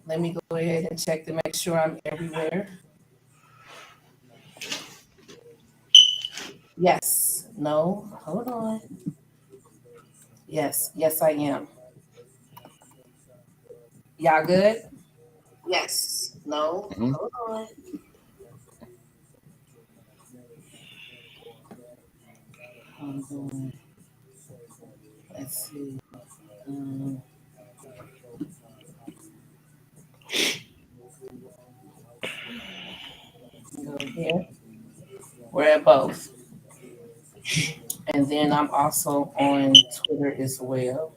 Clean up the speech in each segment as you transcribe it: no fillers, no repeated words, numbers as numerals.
Let me go ahead and check to make sure I'm everywhere. Yes. No. Hold on. Yes. Yes, I am. Y'all good? Yes. No. Mhm. Hold on. Hold on. Let's see. Um, go here. We're at both. And then I'm also on Twitter as well.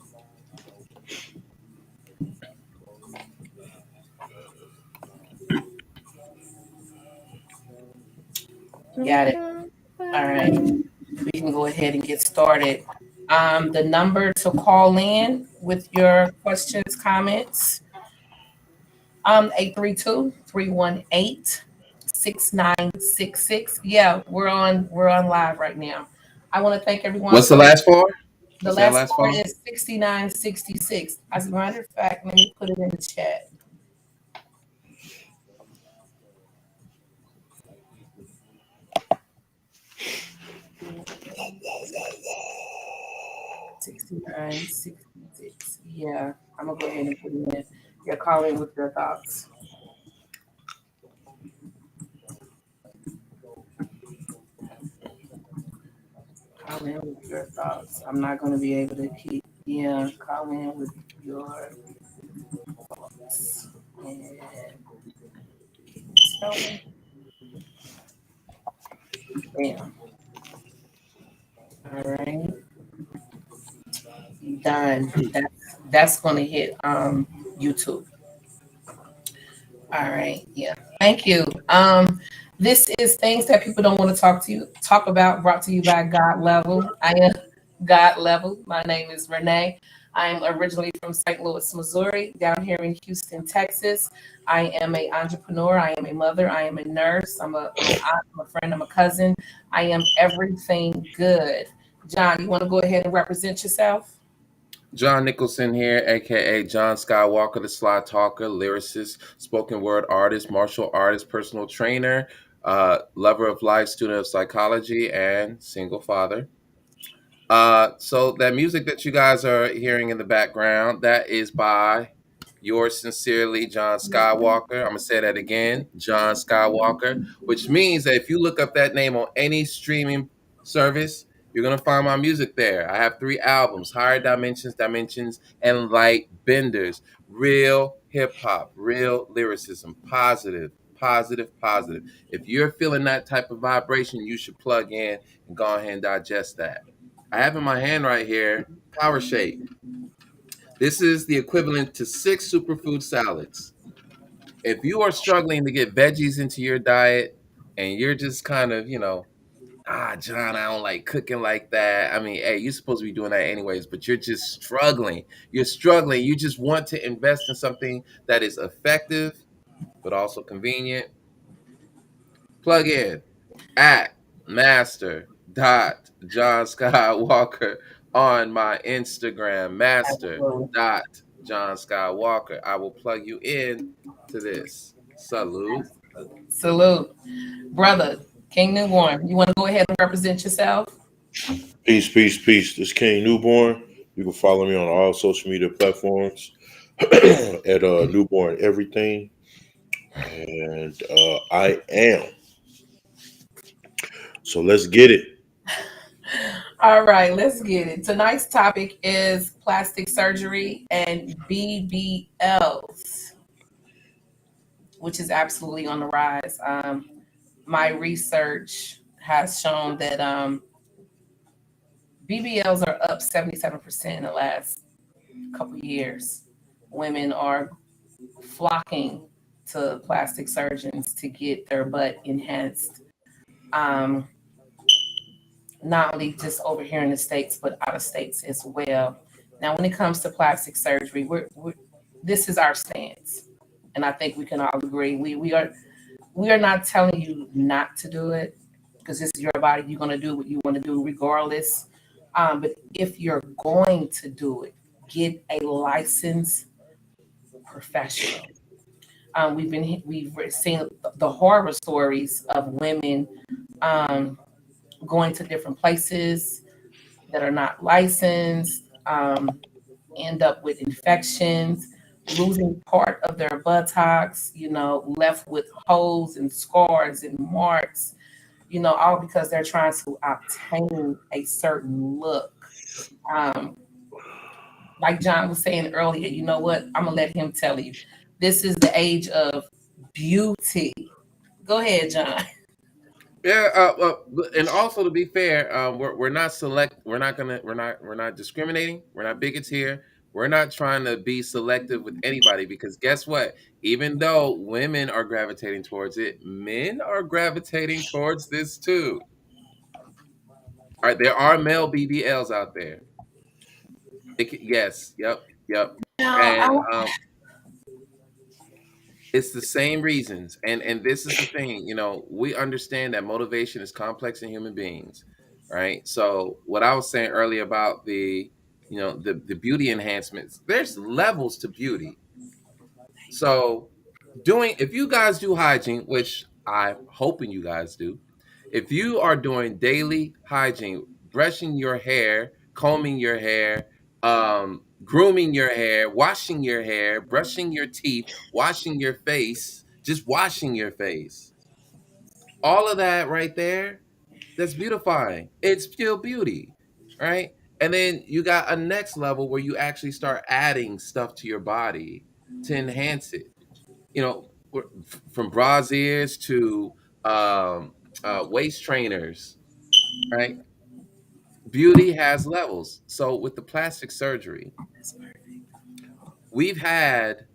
Got it. All right. We can go ahead and get started. The number to call in with your questions, comments, 832-318-6966. Yeah, we're on live right now. I want to thank everyone What's the for last four? the What's that last last four four? is 6966. As a matter of fact, let me put it in the chat. 6966. Yeah, I'm gonna go ahead and put it in. You're calling with your thoughts. Call in with your thoughts. I'm not gonna be able to keep. Yeah, call in with your thoughts and tell me. Bam. All right, done. That's gonna hit YouTube. All right, yeah. Thank you. This is things that people don't want to talk about. Brought to you by God Level. I am God Level. My name is Renee. I am originally from St. Louis, Missouri, down here in Houston, Texas. I am a entrepreneur. I am a mother. I am a nurse. I'm an aunt. I'm a friend. I'm a cousin. I am everything good. John, you want to go ahead and represent yourself? John Nicholson here, aka John Skywalker, the Sly Talker, lyricist, spoken word artist, martial artist, personal trainer, lover of life, student of psychology, and single father. So that music that you guys are hearing in the background, that is by yours sincerely, John Skywalker. I'm gonna say that again, John Skywalker, which means that if you look up that name on any streaming service, you're gonna find my music there. I have 3 albums: Higher Dimensions, Dimensions, and Light Benders. Real hip hop, real lyricism, positive, positive, positive. If you're feeling that type of vibration, you should plug in and go ahead and digest that. I have in my hand right here Power Shake. This is the equivalent to 6 superfood salads. If you are struggling to get veggies into your diet and you're just kind of, John, I don't like cooking like that. I mean, hey, you're supposed to be doing that anyways, but you're just struggling. You're struggling. You just want to invest in something that is effective, but also convenient. Plug in at master dot John Skywalker on my Instagram, master Absolutely. dot John Skywalker. I will plug you in to this. Salute. Salute, brother King Newborn. You want to go ahead and represent yourself? Peace, peace, peace. This is King Newborn. You can follow me on all social media platforms at Newborn Everything. And I am. So let's get it. All right, let's get it. Tonight's topic is plastic surgery and BBLs, which is absolutely on the rise. My research has shown that BBLs are up 77% in the last couple of years. Women are flocking to plastic surgeons to get their butt enhanced. Um, Not only just over here in the states, but out of states as well. Now, when it comes to plastic surgery, this is our stance, and I think we can all agree we are not telling you not to do it because this is your body. You're going to do what you want to do regardless. But if you're going to do it, get a licensed professional. We've seen the horror stories of women um, going to different places that are not licensed, end up with infections, losing part of their buttocks, left with holes and scars and marks, all because they're trying to obtain a certain look. Um, like John was saying earlier, you know what? I'm gonna let him tell you. This is the age of beauty. Go ahead, John. Yeah, and also to be fair, we're not we're not discriminating. We're not bigots here. We're not trying to be selective with anybody because guess what? Even though women are gravitating towards it, men are gravitating towards this too. All right, there are male BBLs out there. Yes, yep, yep, Now, and it's the same reasons, and this is the thing, we understand that motivation is complex in human beings, right? So what I was saying earlier about the beauty enhancements, there's levels to beauty. So doing if you guys do hygiene, which I'm hoping you guys do, if you are doing daily hygiene, brushing your hair, combing your hair, grooming your hair, washing your hair, brushing your teeth, washing your face, just washing your face, all of that right there, that's beautifying. It's pure beauty, right? And then you got a next level where you actually start adding stuff to your body to enhance it, from brasiers to waist trainers, right? Beauty has levels. So with the plastic surgery, we've had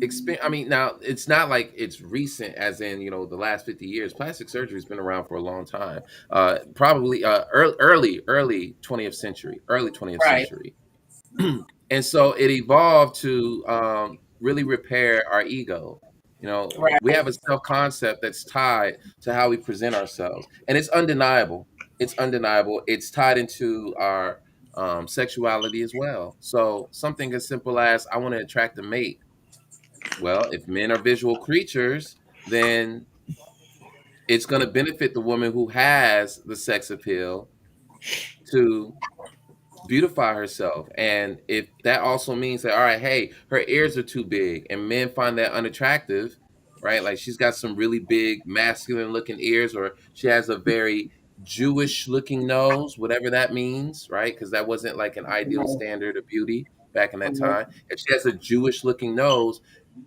experience. I mean, now it's not like it's recent, as in the last 50 years. Plastic surgery has been around for a long time. Probably early 20th century, early 20th right, century. And so it evolved to really repair our ego. We right. have a self concept that's tied to how we present ourselves, and it's undeniable. It's undeniable. It's tied into our sexuality as well. So something as simple as I want to attract a mate. Well, if men are visual creatures, then it's going to benefit the woman who has the sex appeal to beautify herself. And if that also means that, all right, hey, her ears are too big and men find that unattractive, right? Like she's got some really big masculine looking ears, or she has a very Jewish looking nose, whatever that means, right? Because that wasn't like an ideal standard of beauty back in that Mhm. time. If she has a Jewish looking nose,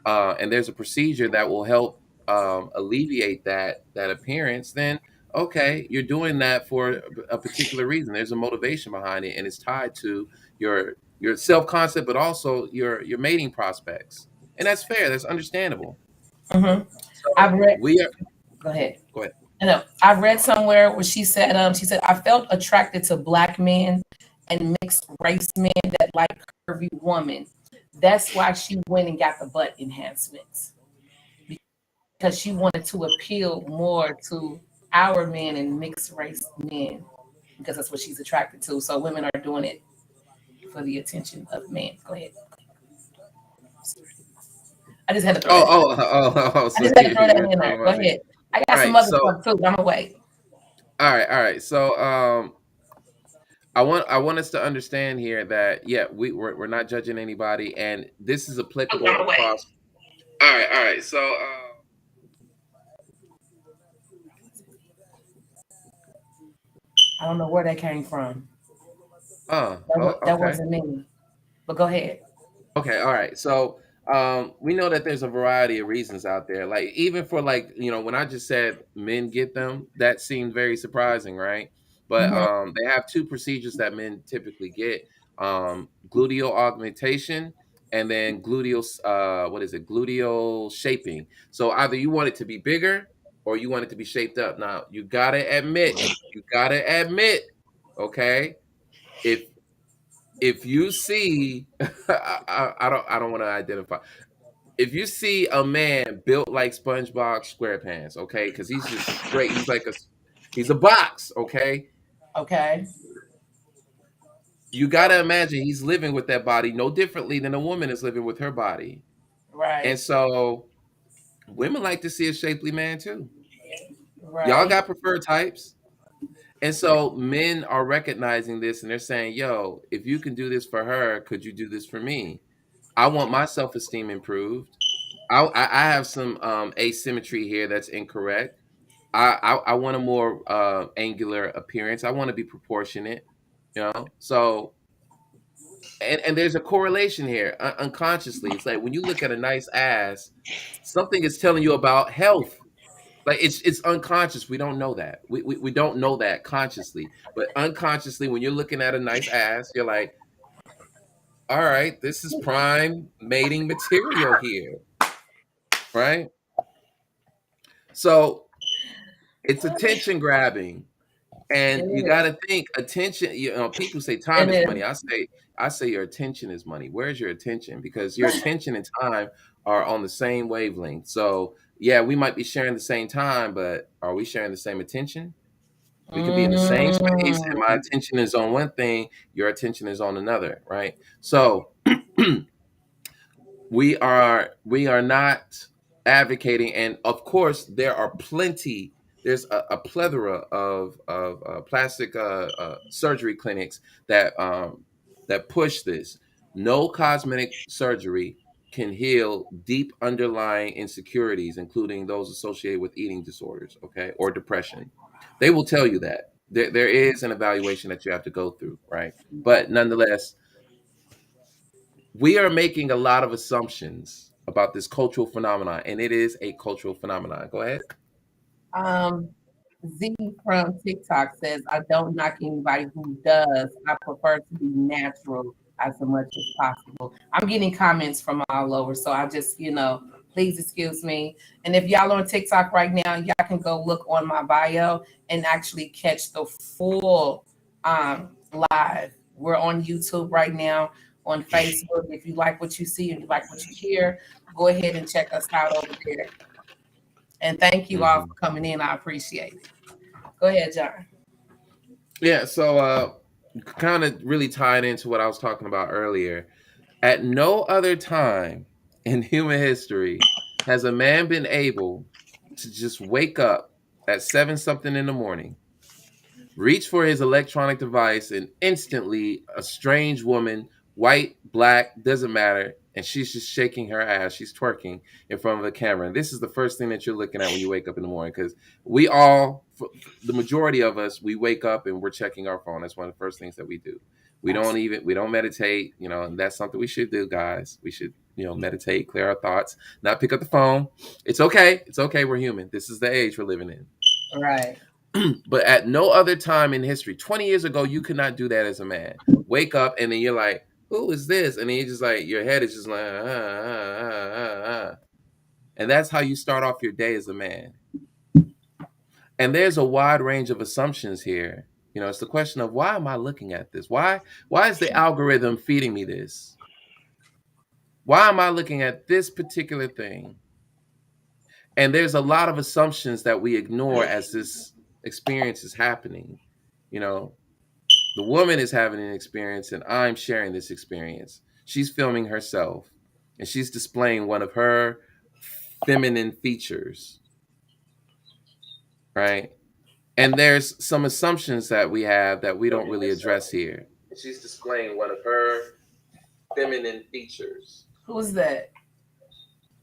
and there's a procedure that will help alleviate that appearance, then okay, you're doing that for a particular reason. There's a motivation behind it, and it's tied to your self concept, but also your mating prospects, and that's fair. That's understandable. Mhm. I've So read. we are. Go ahead. Go ahead. I know. I read somewhere where she said I felt attracted to black men and mixed race men that like curvy women. That's why she went and got the butt enhancements because she wanted to appeal more to our men and mixed race men because that's what she's attracted to. So women are doing it for the attention of men. Go ahead. I just had to throw Oh, that. I so just had to throw that you're in talking there. Go about me. ahead. I got All some right. other So stuff too, but I'm gonna wait. all right. So I want us to understand here that yeah, we're not judging anybody, and this is Okay, I'm applicable gonna wait. across. All right. All right. So. I don't know where that came from. That Okay. wasn't me. But go ahead. Okay, all right. So we know that there's a variety of reasons out there. Like even for like, when I just said men get them, that seemed very surprising, right? But Hmm. they have two procedures that men typically get. Gluteal augmentation and then gluteal what is it? Gluteal shaping. So either you want it to be bigger or you want it to be shaped up. Now, you gotta admit, okay? If if you see I don't want to identify, if you see a man built like SpongeBob SquarePants, okay, because he's just great, he's a box, okay. Okay. You got to imagine he's living with that body no differently than a woman is living with her body. And Right. so women like to see a shapely man too. Y'all Right. got preferred types. And so men are recognizing this and they're saying, yo, if you can do this for her, could you do this for me? I want my self esteem improved. I have some asymmetry here that's incorrect. I want a more angular appearance. I want to be proportionate, you know? So, and there's a correlation here unconsciously. It's like when you look at a nice ass, something is telling you about health. Like it's unconscious. We don't know that. We don't know that consciously, but unconsciously, when you're looking at a nice ass, you're like, all right, this is prime mating material here, right? So it's attention grabbing, It and you got is. to think attention. You know, people say time It is is. money. I say your attention is money. Where's your attention? Because your attention and time are on the same wavelength. So yeah, we might be sharing the same time, but are we sharing the same attention? We can be in the same space, and my Mm. attention is on one thing, your attention is on another, right? So we are not advocating, and of course there are plenty. There's a plethora of plastic surgery clinics that push this. No cosmetic surgery can heal deep underlying insecurities, including those associated with eating disorders, okay, or depression. They will tell you that there is an evaluation that you have to go through, right? But nonetheless, we are making a lot of assumptions about this cultural phenomenon, and it is a cultural phenomenon. Go ahead. Um, Z from TikTok says, I don't knock anybody who does. I prefer to be natural as much as possible. I'm getting comments from all over. So I just, please excuse me. And if y'all on TikTok right now, y'all can go look on my bio and actually catch the full live. We're on YouTube right now, on Facebook. If you like what you see and you like what you hear, go ahead and check us out over there. And thank you all Hmm. for coming in. I appreciate it. Go ahead, John. Yeah, so kind of really tied into what I was talking about earlier. At no other time in human history has a man been able to just wake up at 7 something in the morning, reach for his electronic device, and instantly a strange woman, white, black, doesn't matter, and she's just shaking her ass. She's twerking in front of the camera. And this is the first thing that you're looking at when you wake up in the morning, because we all, the majority of us, we wake up and we're checking our phone. That's one of the first things that we do. We don't meditate, and that's something we should do, guys. We should, meditate, clear our thoughts, not pick up the phone. It's okay. It's okay. We're human. This is the age we're living in. Right. But at no other time in history, 20 years ago, you could not do that as a man. Wake up and then you're like, who is this? And then you just like, your head is just like, and that's how you start off your day as a man. And there's a wide range of assumptions here. It's the question of, why am I looking at this? Why is the algorithm feeding me this? Why am I looking at this particular thing? And there's a lot of assumptions that we ignore as this experience is happening. You know, The woman is having an experience, and I'm sharing this experience. She's filming herself, and she's displaying one of her feminine features, right? And there's some assumptions that we have that we don't Filming really herself. address here. She's displaying one of her feminine features, Who's that?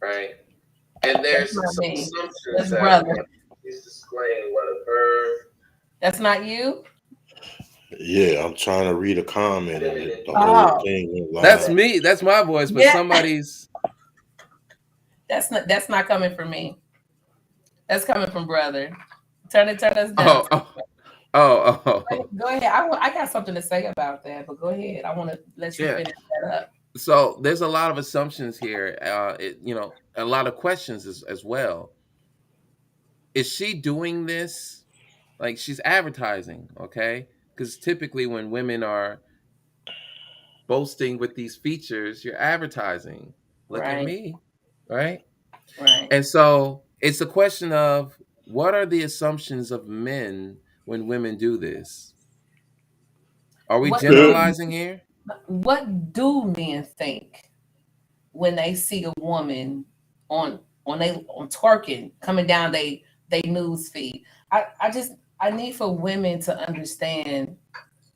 right? And That's there's not some me. assumptions That's that brother. she's displaying one of her That's not you? Yeah, I'm trying to read a comment and feminine. the whole Oh, thing went That's live. me. That's my voice, but yeah. somebody's. That's not coming from me. That's coming from brother. Turn us down. Oh, oh, oh, oh. Go ahead. I got something to say about that, but go ahead. I want to let you Yeah. finish that up. So there's a lot of assumptions here. A lot of questions as well. Is she doing this? Like, she's advertising, okay? Because typically when women are boasting with these features, you're advertising. Look at Right. me, right? Right. And so it's a question of, what are the assumptions of men when women do this? Are we What generalizing here? what do men think when they see a woman on on twerking coming down they news feed? I just I need for women to understand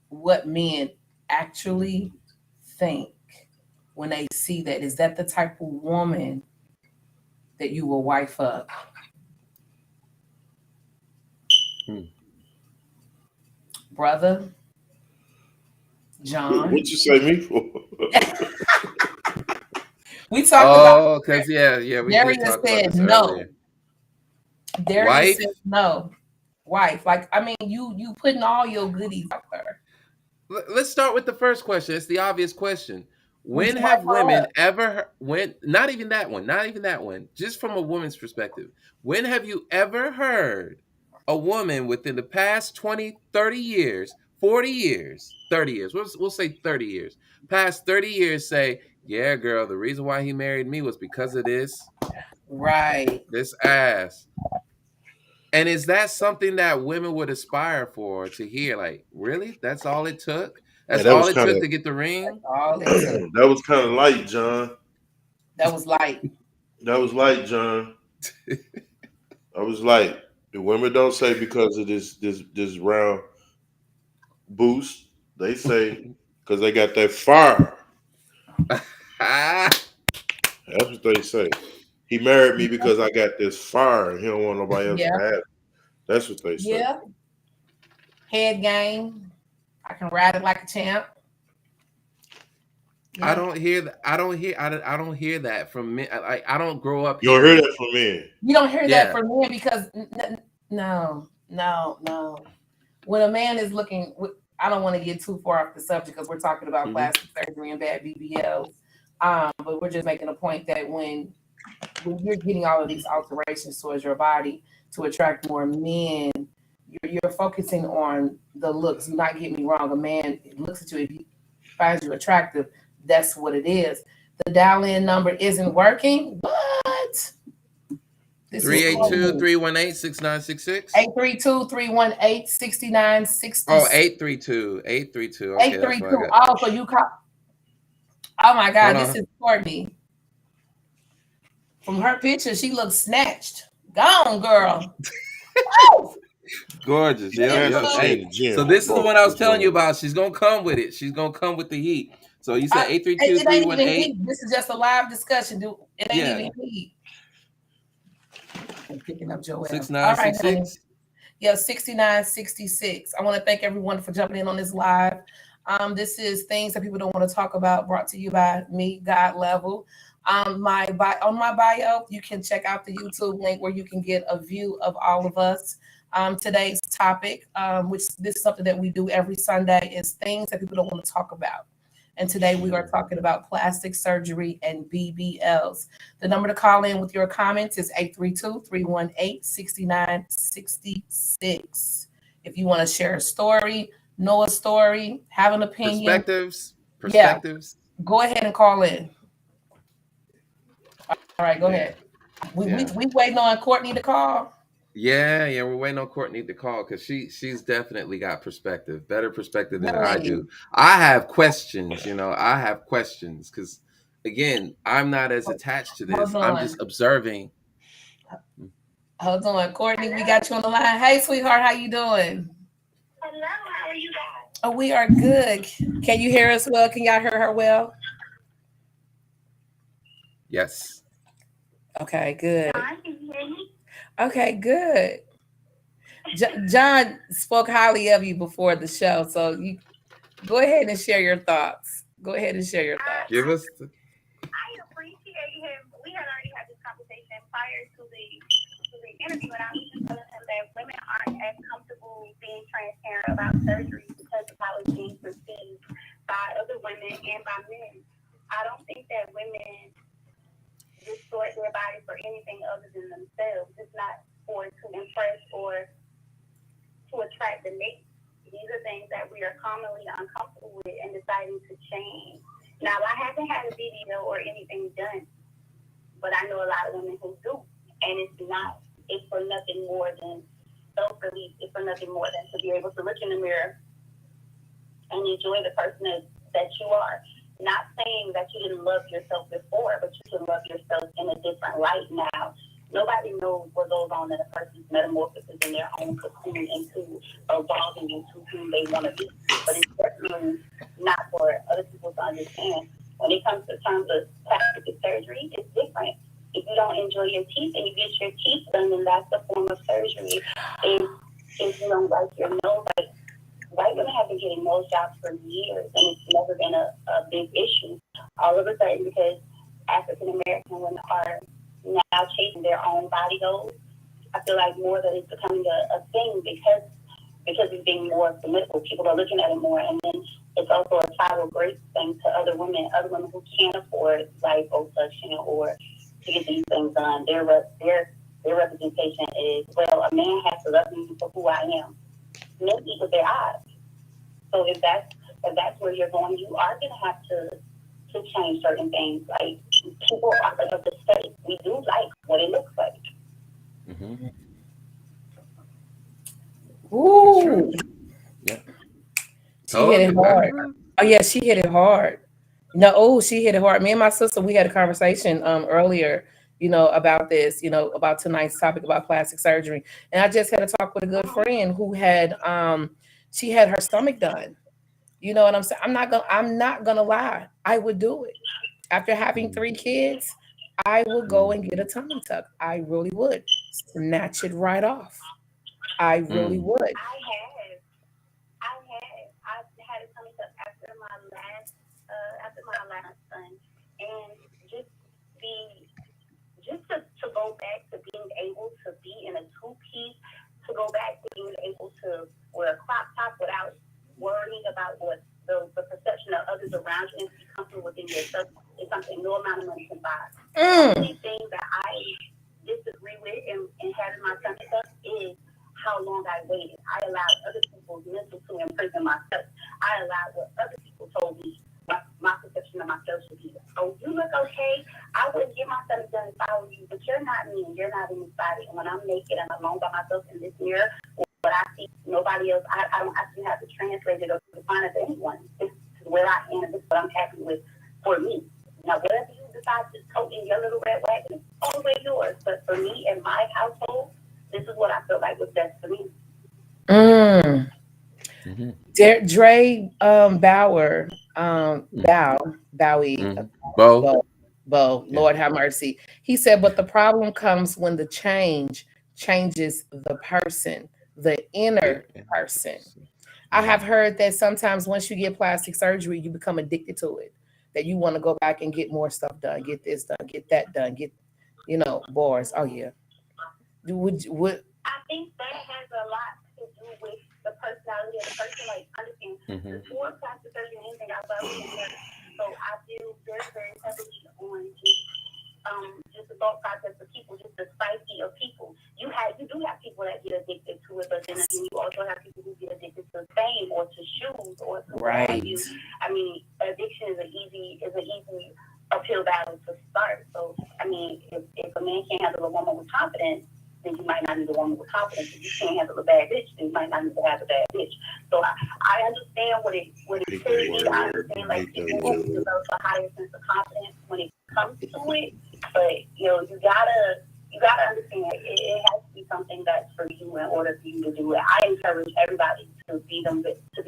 what men actually think when they see that. Is that the type of woman that you will wife up? Hmm. Brother John. What you say me for? We talked about Oh, because yeah, we did Darius talk about said this no. earlier. Darius said Wife, no. Wife. Like, I mean, you putting all your goodies out there. let's start with the first question. It's the obvious question. Would When you wife have her women up? ever when not even that one, not even that one, just from a woman's perspective. When have you ever heard a woman within the past 20, 30 years, 40 years, 30 years, we'll say 30 years, past 30 years say, yeah, girl, the reason why he married me was because of Right. this ass. And is that something that women would aspire for to hear? Like, really? That's all it took? Man, That's that all was it kind took of to get the ring? All it took. that was kind of light, John. That was like, That was light, John. I was light. The women don't say because of this round boost. They say because they got that fire. Ah, That's what they say. He married me because I got this fire. And he don't want nobody else to yeah, have it. That's what they say. yeah. Head game. I can ride it like a champ. I Yeah. don't hear that. I don't hear that from men. I don't grow up You don't hear hearing it. that from men. You don't hear that Yeah. from men because no, no, no. When a man is looking, I don't want to get too far off the subject because we're talking about Hmm. plastic surgery and bad BBLs. But we're just making a point that when you're getting all of these alterations towards your body to attract more men, you're focusing on the looks. Do not get me wrong. A man looks at you, if he finds you attractive, that's what it is. The dial in number isn't working. What? This is Three Courtney. eight 6966. 832-318-6960. Oh, 832. Okay, that's what I 832. got. Oh, so you call. Oh my Hold God, this on. is Courtney. From her picture, she looks snatched. Gone, girl. Oh, Gorgeous. Yep, Man, yep. because she beautiful. in Hey, the so gym. Her this is the one focus I was is telling you on. about. She's gonna come with it. She's gonna come with the heat. So you said I, eight three two it three ain't one even eight. heat. This is just a live discussion, dude. It ain't Yeah, even heat. I'm picking up six Joelle. nine All right, six honey. six. Yeah, 6966. I want to thank everyone for jumping in on this live. This is things that people don't want to talk about, brought to you by me, God Level. On my bio, you can check out the YouTube link where you can get a view of all of us. Today's topic, which this is something that we do every Sunday, is things that people don't want to talk about. And today we are talking about plastic surgery and BBLs. The number to call in with your comments is 832-318-6966. If you want to share a story, know a story, have an opinion, Perspectives. yeah, Perspectives. go ahead and call in. All right, go Yeah, ahead. We we yeah. we waiting on Courtney to call. Yeah. We're waiting on Courtney to call because she's definitely got perspective, better perspective than I do. Really? I have questions, I have questions because again, I'm not as attached to Hold this. I'm just on. observing. Hold on. Courtney, we got you on the line. Hey, sweetheart, how you doing? Hello, how are you guys? Oh, we are good. Can you hear us well? Can y'all hear her well? Yes. Okay, good. I can hear you. Okay, good. John spoke highly of you before the show, so you go ahead and share your thoughts. Go ahead and share your I, thoughts. Give I, us. I appreciate him. We had already had this conversation prior to the interview, and I was just telling him that women aren't as comfortable being transparent about surgery because of how it's being perceived by other women and by men. I don't think that women distort their body for anything other than themselves. It's not for to impress or to attract the mate. These are things that we are commonly uncomfortable with and deciding to change. Now, I haven't had a video or anything done, but I know a lot of women who do, and it's not. It's for nothing more than self-relief. It's for nothing more than to be able to look in the mirror and enjoy the person that you are. Not saying that you didn't love yourself before, but you can love yourself in a different light now. Nobody knows what goes on in a person's metamorphosis in their own cocoon into evolving into who they want to be. But it's definitely not for other people to understand. When it comes to terms of plastic surgery, it's different. If you don't enjoy your teeth and you get your teeth done, then that's a form of surgery. If you don't like your nose, like white women have been getting nose jobs for years, and it's never been a big issue. All of a sudden, because African American women are now chasing their own body goals, I feel like more that it's becoming a thing because it's being more formidable. People are looking at it more, and then it's also a title grace thing to other women who can't afford liposuction or to get these things done. Their representation is, well, a man has to love me for who I am. Men eat with their eyes. So if that's where you're going, you are going to have to change certain things. Like, people are going to say, we do like what it looks like. Mm-hmm. Ooh. Yeah. She hit it hard. Oh yeah, she hit it hard. No, she hit it hard. Me and my sister, we had a conversation earlier, about this, about tonight's topic about plastic surgery. And I just had a talk with a good friend who had she had her stomach done. You know what I'm saying? I'm not gonna lie. I would do it. After having 3 kids, I would go and get a tummy tuck. I really would. Snatch it right off. I really would. I've had a tummy tuck after my last son, and just be just to go back to being able to be in a two-piece, to go back to being able to wear a crop top without worrying about what the perception of others around you and be comfortable within yourself is something no amount of money can buy. The only thing that I disagree with in having my tummy tuck is how long I waited. I allowed other people's mental to imprison myself. I allowed what other people told me my perception of myself should be. Oh, you look okay. I wouldn't get my stomach done if I were you, but you're not me and you're not in this body. And when I'm naked and alone by myself in this mirror, what I see, nobody else, I don't actually have to translate it or define it to anyone. This is where I am. This is what I'm happy with for me. Now, whatever you decide to tote in your little red wagon, all the way yours. But for me and my household, this is what I feel like was best for me. Dre Bowie, Lord have mercy. He said, but the problem comes when the change changes the person, the inner person. I have heard that sometimes once you get plastic surgery, you become addicted to it. That you want to go back and get more stuff done, get this done, get that done, get, bars. Oh yeah. I think that has a lot to do with the personality of the person. Like, understand, before plastic surgery and anything, I love it. So I feel very, very heavily on just the thought process of people, just the psyche of people. You do have people that get addicted to it, but then again, you also have people who get addicted to fame or to shoes or to what have you. I mean, addiction is an easy uphill battle to start. So, I mean, if a man can't handle a woman with confidence, then you might not need a woman with confidence. If you can't handle a bad bitch, then you might not need to have a bad bitch. So I understand what it could be. I understand, like, people who develop a higher sense of confidence when it comes to it. But, you gotta understand it has to be something that's for you in order for you to do it. I encourage everybody to be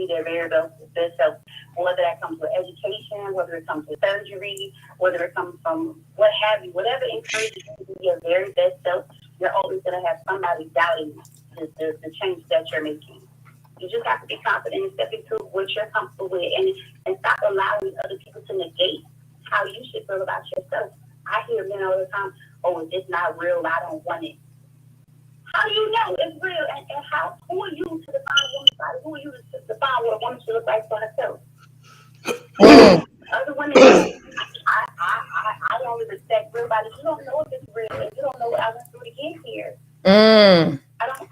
their very best self, whether that comes with education, whether it comes with surgery, whether it comes from what have you, whatever encourages you to be your very best self. You're always going to have somebody doubting the change that you're making. You just have to be confident and step into what you're comfortable with and stop allowing other people to negate how you should feel about yourself. I hear men all the time, oh, if it's not real, I don't want it. How do you know it's real? And who are you to define a woman's body? Who are you to define what a woman should look like for herself? Other women, I only respect real bodies. You don't know if it's real, and you don't know what I went through to get here. I don't.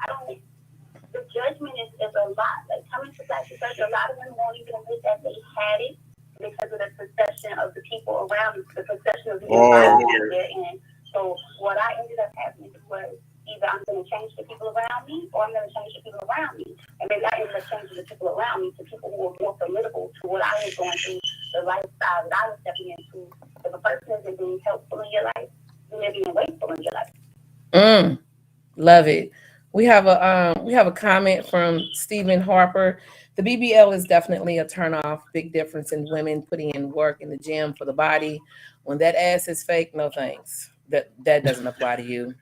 The judgment is a lot. Like, coming to plastic surgery, a lot of women won't even admit that they had it because of the perception of the people around them, the perception of the environment they're in. So what I ended up having to do was either I'm going to change the people around me or I'm going to change the people around me. And maybe I ended up changing the people around me to people who were more formidable to what I was going through, the lifestyle that I was stepping into. If a person isn't being helpful in your life, then they're being wasteful in your life. Love it. We have a comment from Stephen Harper. The BBL is definitely a turnoff. Big difference in women putting in work in the gym for the body. When that ass is fake, no thanks. That doesn't apply to you.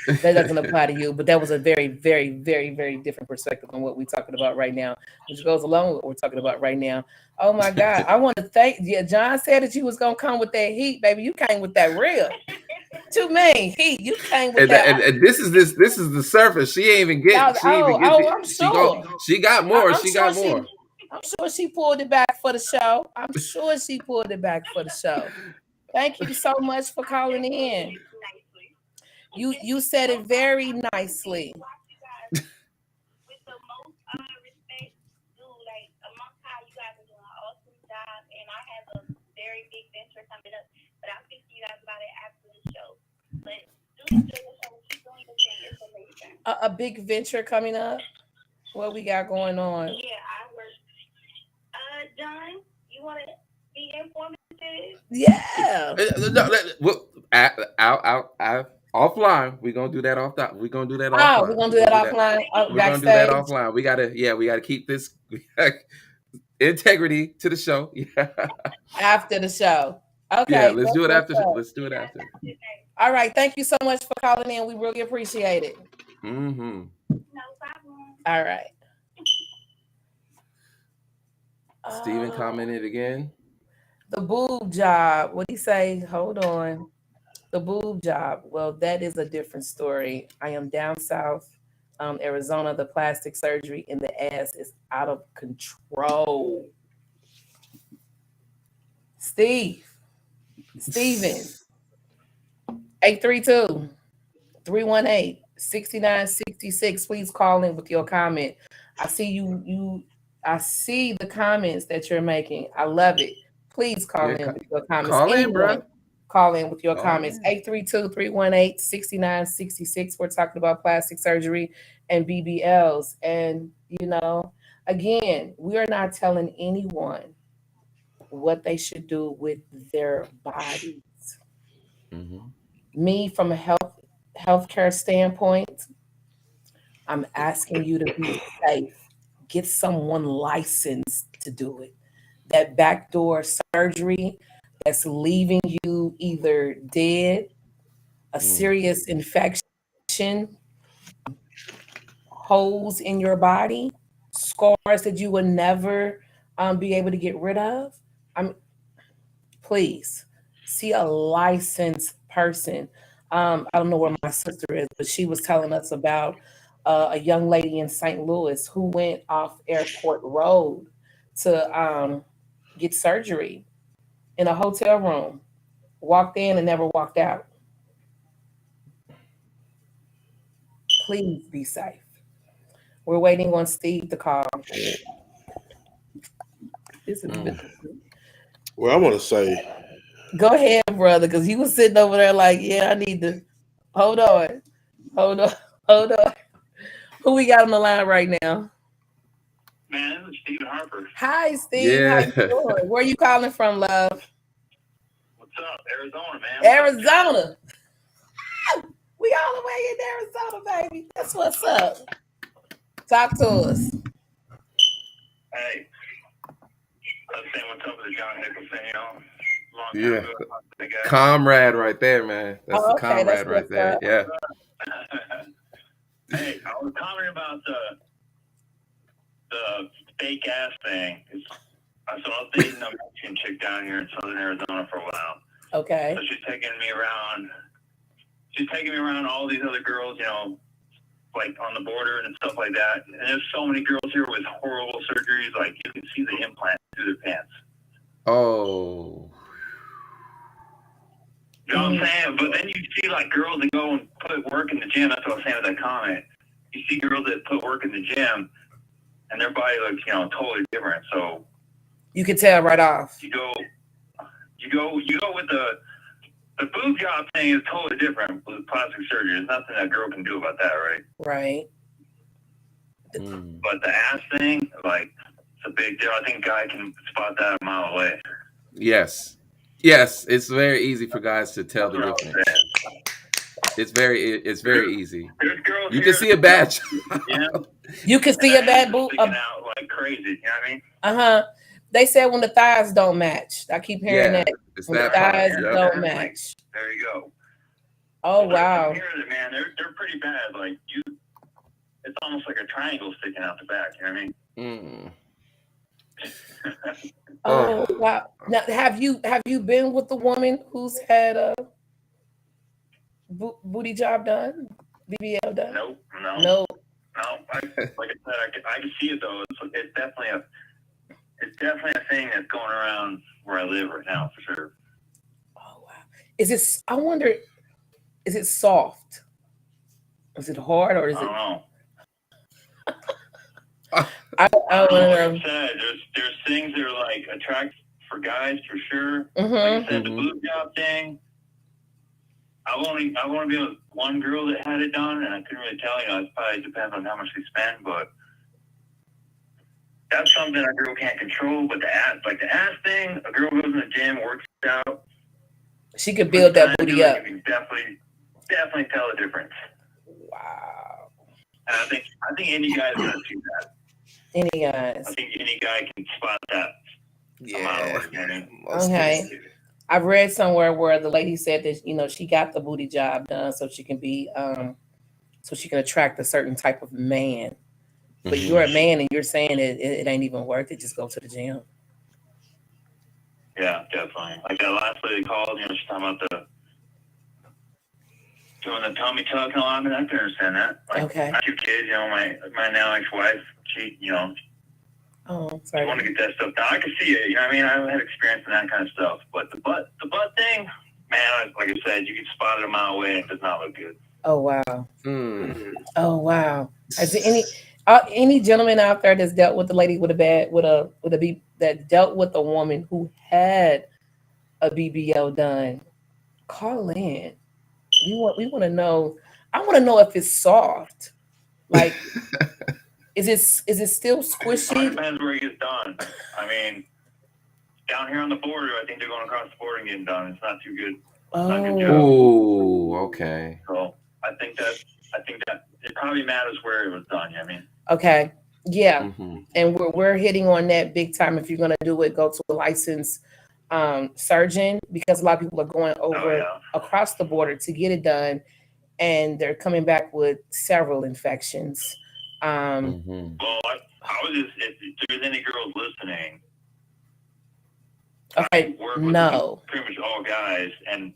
That doesn't apply to you. But that was a very, very, very, very different perspective on what we're talking about right now, which goes along with what we're talking about right now. Oh my God. I want to thank John said that you was gonna come with that heat, baby. You came with that real. Too many heat. You came with that. And this is the surface. She ain't even get. She even get. I'm sure. She got more. She got sure more. I'm sure she pulled it back for the show. I'm sure she pulled it back for the show. Thank you so much for calling in. You said it very nicely. With the most respect, dude, like amongst how you guys are doing an awesome job, and I have a very big venture coming up, but I'll speak to you guys about it after the show. But do enjoy the show. Keep doing your thing. It's amazing. A big venture coming up. What we got going on? Yeah, I work. John, you want to be informative? Yeah. Offline. We're gonna do that off that. We're gonna do that Oh, offline. we're gonna do that offline. We're Backstage. gonna do that offline. We gotta keep this integrity to the show. Yeah. After the show. Okay. Yeah, let's do it after. Let's do it after. All right. Thank you so much for calling in. We really appreciate it. Mm-hmm. No problem. All right. Steven commented again. The boob job. What do you say? Hold on. The boob job. Well, that is a different story. I am down south, Arizona. The plastic surgery in the ass is out of control. Steven, 832-318-6966. Please call in with your comment. I see I see the comments that you're making. I love it. Please call in with your comments. Call in, bro. Call in with your comments. 832-318-6966. We're talking about plastic surgery and BBLs. And, again, we are not telling anyone what they should do with their bodies. Mm-hmm. Me, from a healthcare standpoint, I'm asking you to be safe. Get someone licensed to do it. That backdoor surgery that's leaving you either dead, a serious infection, holes in your body, scars that you will never be able to get rid of. Please see a licensed person. I don't know where my sister is, but she was telling us about a young lady in St. Louis who went off Airport Road to get surgery in a hotel room, walked in and never walked out. Please be safe. We're waiting on Steve to call. Well, I want to say, go ahead, brother, because he was sitting over there like, yeah, I need to hold on. Who we got on the line right now? Man, this is Stephen Harper. Hi, Steve. Yeah. How you doing? Where are you calling from, love? What's up, Arizona, man? Arizona. We all the way in Arizona, baby. That's what's up. Talk to us. Hey, I was saying what's up with the John Nicholson, long time Yeah. ago. Comrade right there, man. That's the comrade that's right there. Yeah. Hey, I was commenting about the fake ass thing. So I was dating a Mexican chick down here in southern Arizona for a while. Okay. So she's taking me around all these other girls, like on the border and stuff like that. And there's so many girls here with horrible surgeries, like you can see the implant through their pants. Oh. You know what I'm saying? But then you see like girls that go and put work in the gym. That's what I was saying with that comment. You see girls that put work in the gym and their body looks, totally different. So you can tell right off. You go with the The boob job thing is totally different with plastic surgery. There's nothing that girl can do about that, right? Right. But the ass thing, like, it's a big deal. I think a guy can spot that a mile away. Yes. Yes, it's very easy for guys to tell the That's what I'm difference. It's very easy. There's girls You here can see a bad yeah. You can see a bad boob. Sticking out like crazy. You know what I mean? Uh-huh. They said when the thighs don't match. I keep hearing Yeah, that. it's When the that part. thighs Yep. don't match. There you go. Oh wow. Here, man, they're pretty bad. Like it's almost like a triangle sticking out the back. You know what I mean? Oh wow. Now have you been with the woman who's had a booty job done? BBL done? Nope. No. No. Like I said, I can see it though. It's definitely a thing that's going around where I live right now for sure. Oh wow. I wonder, is it soft? Is it hard or is I it? don't know. I don't know. Like I said, there's things that are like attract for guys for sure. Mm-hmm. Like I said, the boob job thing. I've only been with one girl that had it done, and I couldn't really tell. You know, it probably depends on how much they spend, but that's something a girl can't control. But the ass thing, a girl goes in the gym, works out. She could build that booty up. You can definitely tell the difference. Wow. And I think any guy's gonna see that. Any guys? I think any guy can spot that. Yeah. Okay. I've read somewhere where the lady said that she got the booty job done so she can be so she can attract a certain type of man. But you're a man and you're saying it ain't even worth it. Just go to the gym. Yeah, definitely. Like that last lady called, she's talking about doing the tummy tuck and all. I mean, I can understand that. Like, okay. My 2 kids, my now ex-wife, she, Oh, sorry. I want to get that stuff done. I can see it. You know what I mean? I have experience in that kind of stuff. But the butt thing, man, like I said, you can spot it a mile away and it does not look good. Oh wow. Oh wow. Is there any gentleman out there that's dealt with a lady that dealt with a woman who had a BBL done? Call in. We want to know. I want to know if it's soft. Like, is it still squishy? It depends where it gets done. I mean, down here on the border, I think they're going across the border and getting done. It's not too good. Oh, okay. So I think that it probably matters where it was done. You know what I mean? Okay. Yeah. And we're hitting on that big time. If you're gonna do it, go to a licensed surgeon, because a lot of people are going over across the border to get it done, and they're coming back with several infections. Well, I was just, if there's any girls listening, okay, I work with pretty much all guys, and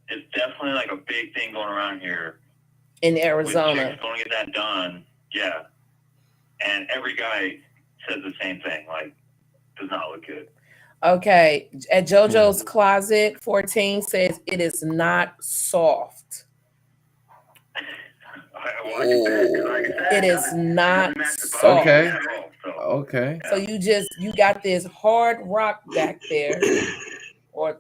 it's definitely like a big thing going around here in Arizona. Going to get that done, yeah. And every guy says the same thing, like, does not look good. Okay, at JoJo's Closet 14 says it is not soft. It is not soft. Okay. So you got this hard rock back there, or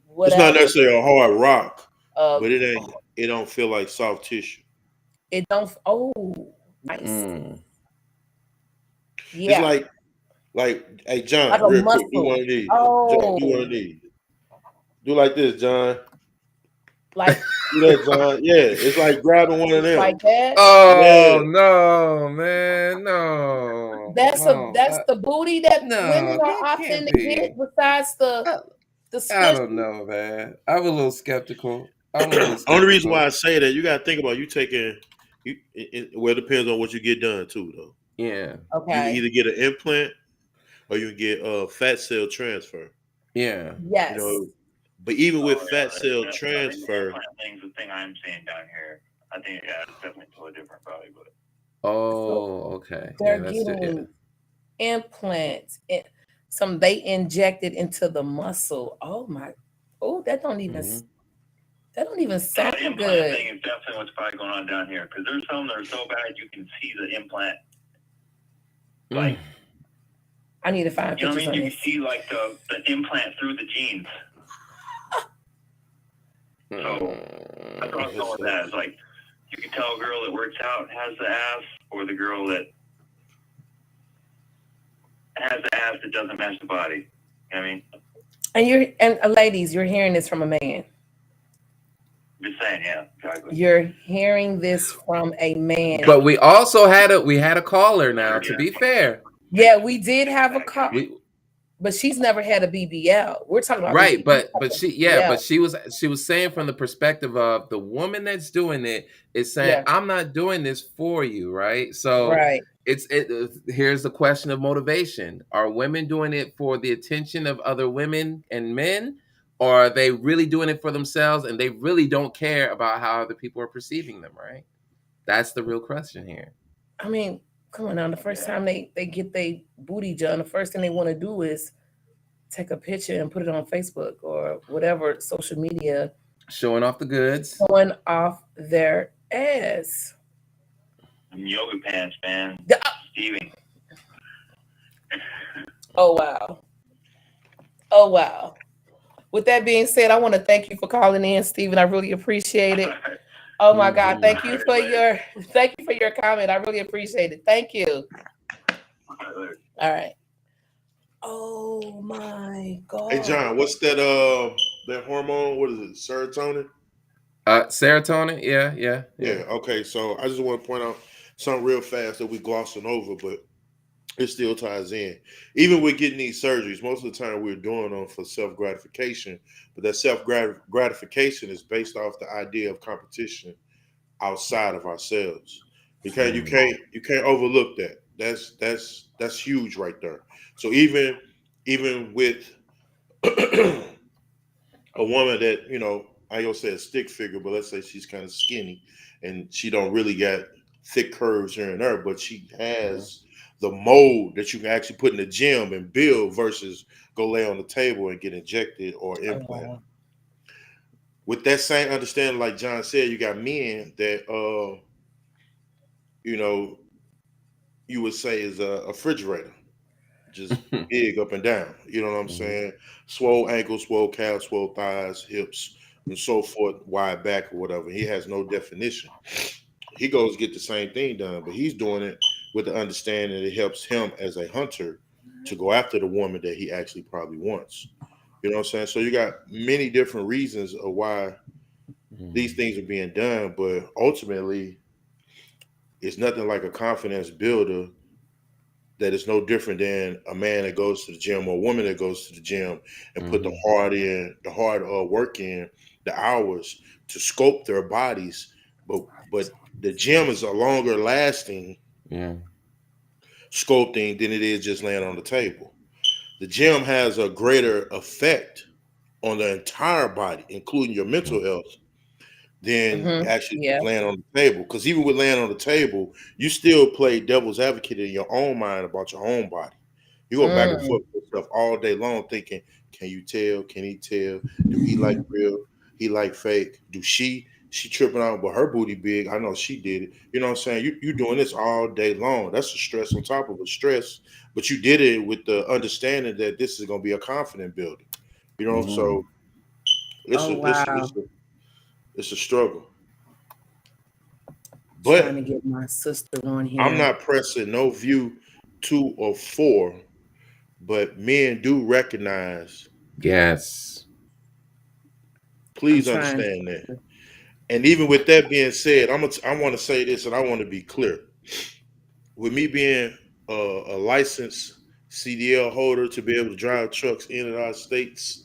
whatever. It's not necessarily a hard rock, but it don't feel like soft tissue. It don't. Oh, nice. Yeah. It's like, hey John, like real quick, do one of these. John, do one of these. Do like this, John. Like do that, John. Yeah, it's like grabbing one of them. Like that. Oh no, man, no. That's the booty that women are often get. Besides the I don't know, man. I'm a little skeptical. Only reason why I say that, you got to think about it depends on what you get done too, though. Yeah. Okay. You either get an implant or you get a fat cell transfer. Yeah. Yes. But even with fat cell transfer, thing's the thing I'm seeing down here. I think it's definitely totally different, probably. But okay. They're getting implants. They inject it into the muscle. Oh my! Oh, that don't even sound the implant good. Thing is definitely what's probably going on down here, because there's some that are so bad you can see the implant. Like, I need to find pictures. You can see like the implant through the jeans. So I thought some of that is like you can tell a girl that works out has the ass, or the girl that has the ass that doesn't match the body. You know what I mean? And ladies, you're hearing this from a man. Just saying, yeah, exactly. You're hearing this from a man. But we also had a caller now. To be fair, Yeah, we did have a call, we but she's never had a BBL. We're talking about right, BBL. but she was saying from the perspective of the woman that's doing it is saying, Yeah. I'm not doing this for you, right? So Right. here's the question of motivation. Are women doing it for the attention of other women and men, or are they really doing it for themselves and they really don't care about how other people are perceiving them, right? That's the real question here. I mean, come on now. The first time they get their booty done, the first thing they want to do is take a picture and put it on Facebook or whatever social media, Showing off the goods. showing off their ass. Yoga pants, man. Steven. Oh wow. Oh wow. With that being said, I want to thank you for calling in, Stephen. I really appreciate it. Oh my God. Thank you for your comment. I really appreciate it. Thank you. All right. Oh my God. Hey John, what's that hormone? What is it? Serotonin? Serotonin, yeah. Okay, so I just want to point out something real fast that we glossing over, but it still ties in. Even with getting these surgeries, most of the time we're doing them for self gratification, but that self gratification is based off the idea of competition outside of ourselves. Because you can't overlook that. That's huge right there. So even with a woman that, I gonna say a stick figure, but let's say she's kind of skinny and she don't really got thick curves here and there, but she has the mold that you can actually put in the gym and build versus go lay on the table and get injected or implanted. With that same understanding, like John said, you got men that you know, you would say is a refrigerator, just big up and down. You know what I'm saying? Swole ankles, swole calves, swole thighs, hips, and so forth, wide back or whatever. He has no definition. He goes to get the same thing done, but he's doing it with the understanding that it helps him as a hunter to go after the woman that he actually probably wants. You know what I'm saying? So you got many different reasons of why these things are being done, but ultimately, it's nothing like a confidence builder that is no different than a man that goes to the gym or a woman that goes to the gym and put the hard work in, the hours to sculpt their bodies. But the gym is a longer lasting sculpting than it is just laying on the table. The gym has a greater effect on the entire body, including your mental health, than actually laying on the table. Because even with laying on the table, you still play devil's advocate in your own mind about your own body. You go back and forth with yourself all day long thinking, can you tell? Can he tell? Do he like real? He like fake? Do she tripping out, but her booty big? I know she did it. You know what I'm saying? You doing this all day long. That's a stress on top of a stress. But you did it with the understanding that this is going to be a confident builder. You know, so it's a struggle. But trying to get my sister on here. I'm not pressing no view 2 or 4, but men do recognize. Yes. Please understand that. And even with that being said, I want to say this, and I want to be clear. With me being a licensed CDL holder to be able to drive trucks in and out of states,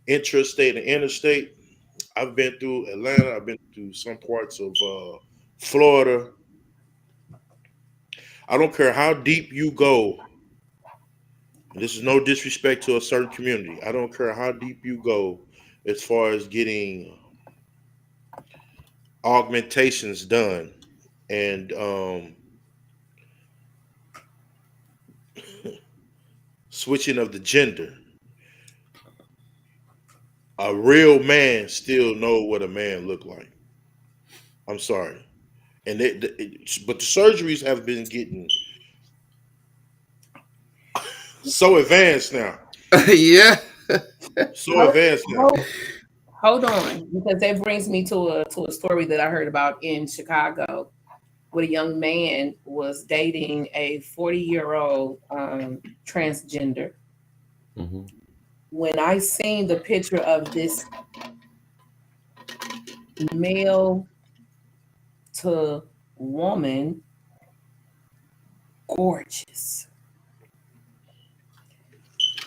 intrastate and interstate, I've been through Atlanta. I've been through some parts of Florida. I don't care how deep you go. This is no disrespect to a certain community. I don't care how deep you go as far as getting augmentations done and switching of the gender. A real man still know what a man look like. I'm sorry. And but the surgeries have been getting so advanced now. Yeah. So advanced now. hold on, because that brings me to a story that I heard about in Chicago, where a young man was dating a 40-year-old transgender. Mm-hmm. When I seen the picture of this male to woman, gorgeous,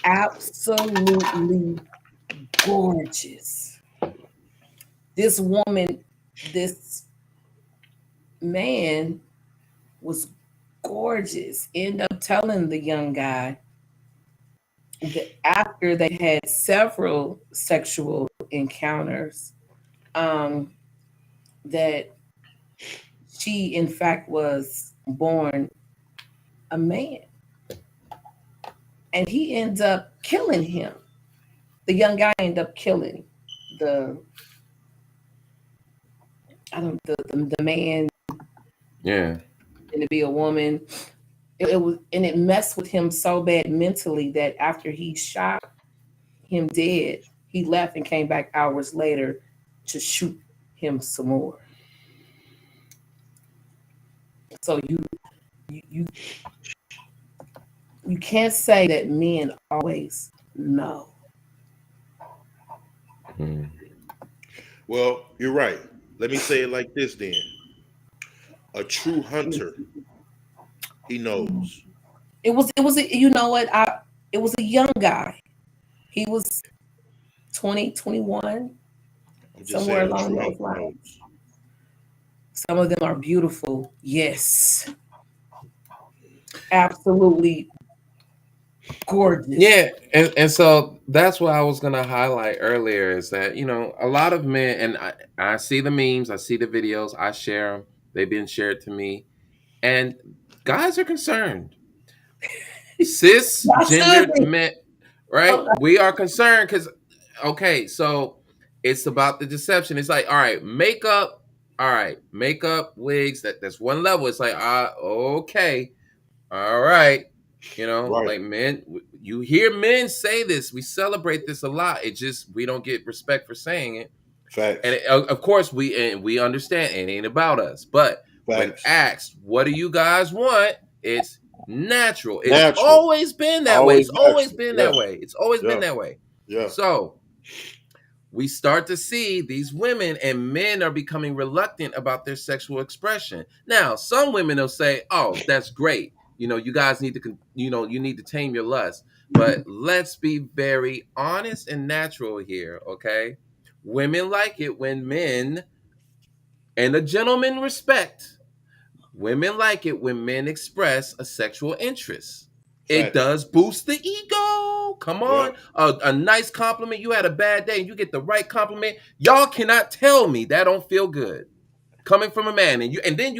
absolutely gorgeous. This woman, this man was gorgeous. End up telling the young guy that after they had several sexual encounters, um, that she in fact was born a man, and he ends up killing him. The young guy ended up killing the I don't the man, Yeah. and to be a woman. It was, and it messed with him so bad mentally that after he shot him dead, he left and came back hours later to shoot him some more. So you you can't say that men always know. Mm. Well, you're right. Let me say it like this then. A true hunter, he knows. It was you know what, I it was a young guy. He was 20, 21, I'm just somewhere saying a along true those hunter lines. knows. Some of them are beautiful, yes, absolutely gorgeous. Yeah, and so that's what I was gonna highlight earlier is that a lot of men, and I see the memes, I see the videos, I share them. They've been shared to me, and guys are concerned. I should Cisgendered be. men, right? Oh, We are concerned because okay, so it's about the deception. It's like, all right, makeup, all right, makeup, wigs. That's one level. It's like, okay, all right. Right. Like men, you hear men say this. We celebrate this a lot. It just we don't get respect for saying it. And Facts. of course, we understand it ain't about us. But when Facts. asked, what do you guys want? It's natural. It's Natural. always been that way. Always It's always natural. been Yeah. that way. It's always been Yeah. that way. Yeah. So we start to see these women and men are becoming reluctant about their sexual expression. Now, some women will say, "Oh, that's great. You guys need to, you need to tame your lust." But let's be very honest and natural here, okay? Women like it when men and a gentleman respect. Women like it when men express a sexual interest. It Facts. does boost the ego. Come Yeah. on. A nice compliment. You had a bad day and you get the right compliment. Y'all cannot tell me that don't feel good. Coming from a man. And then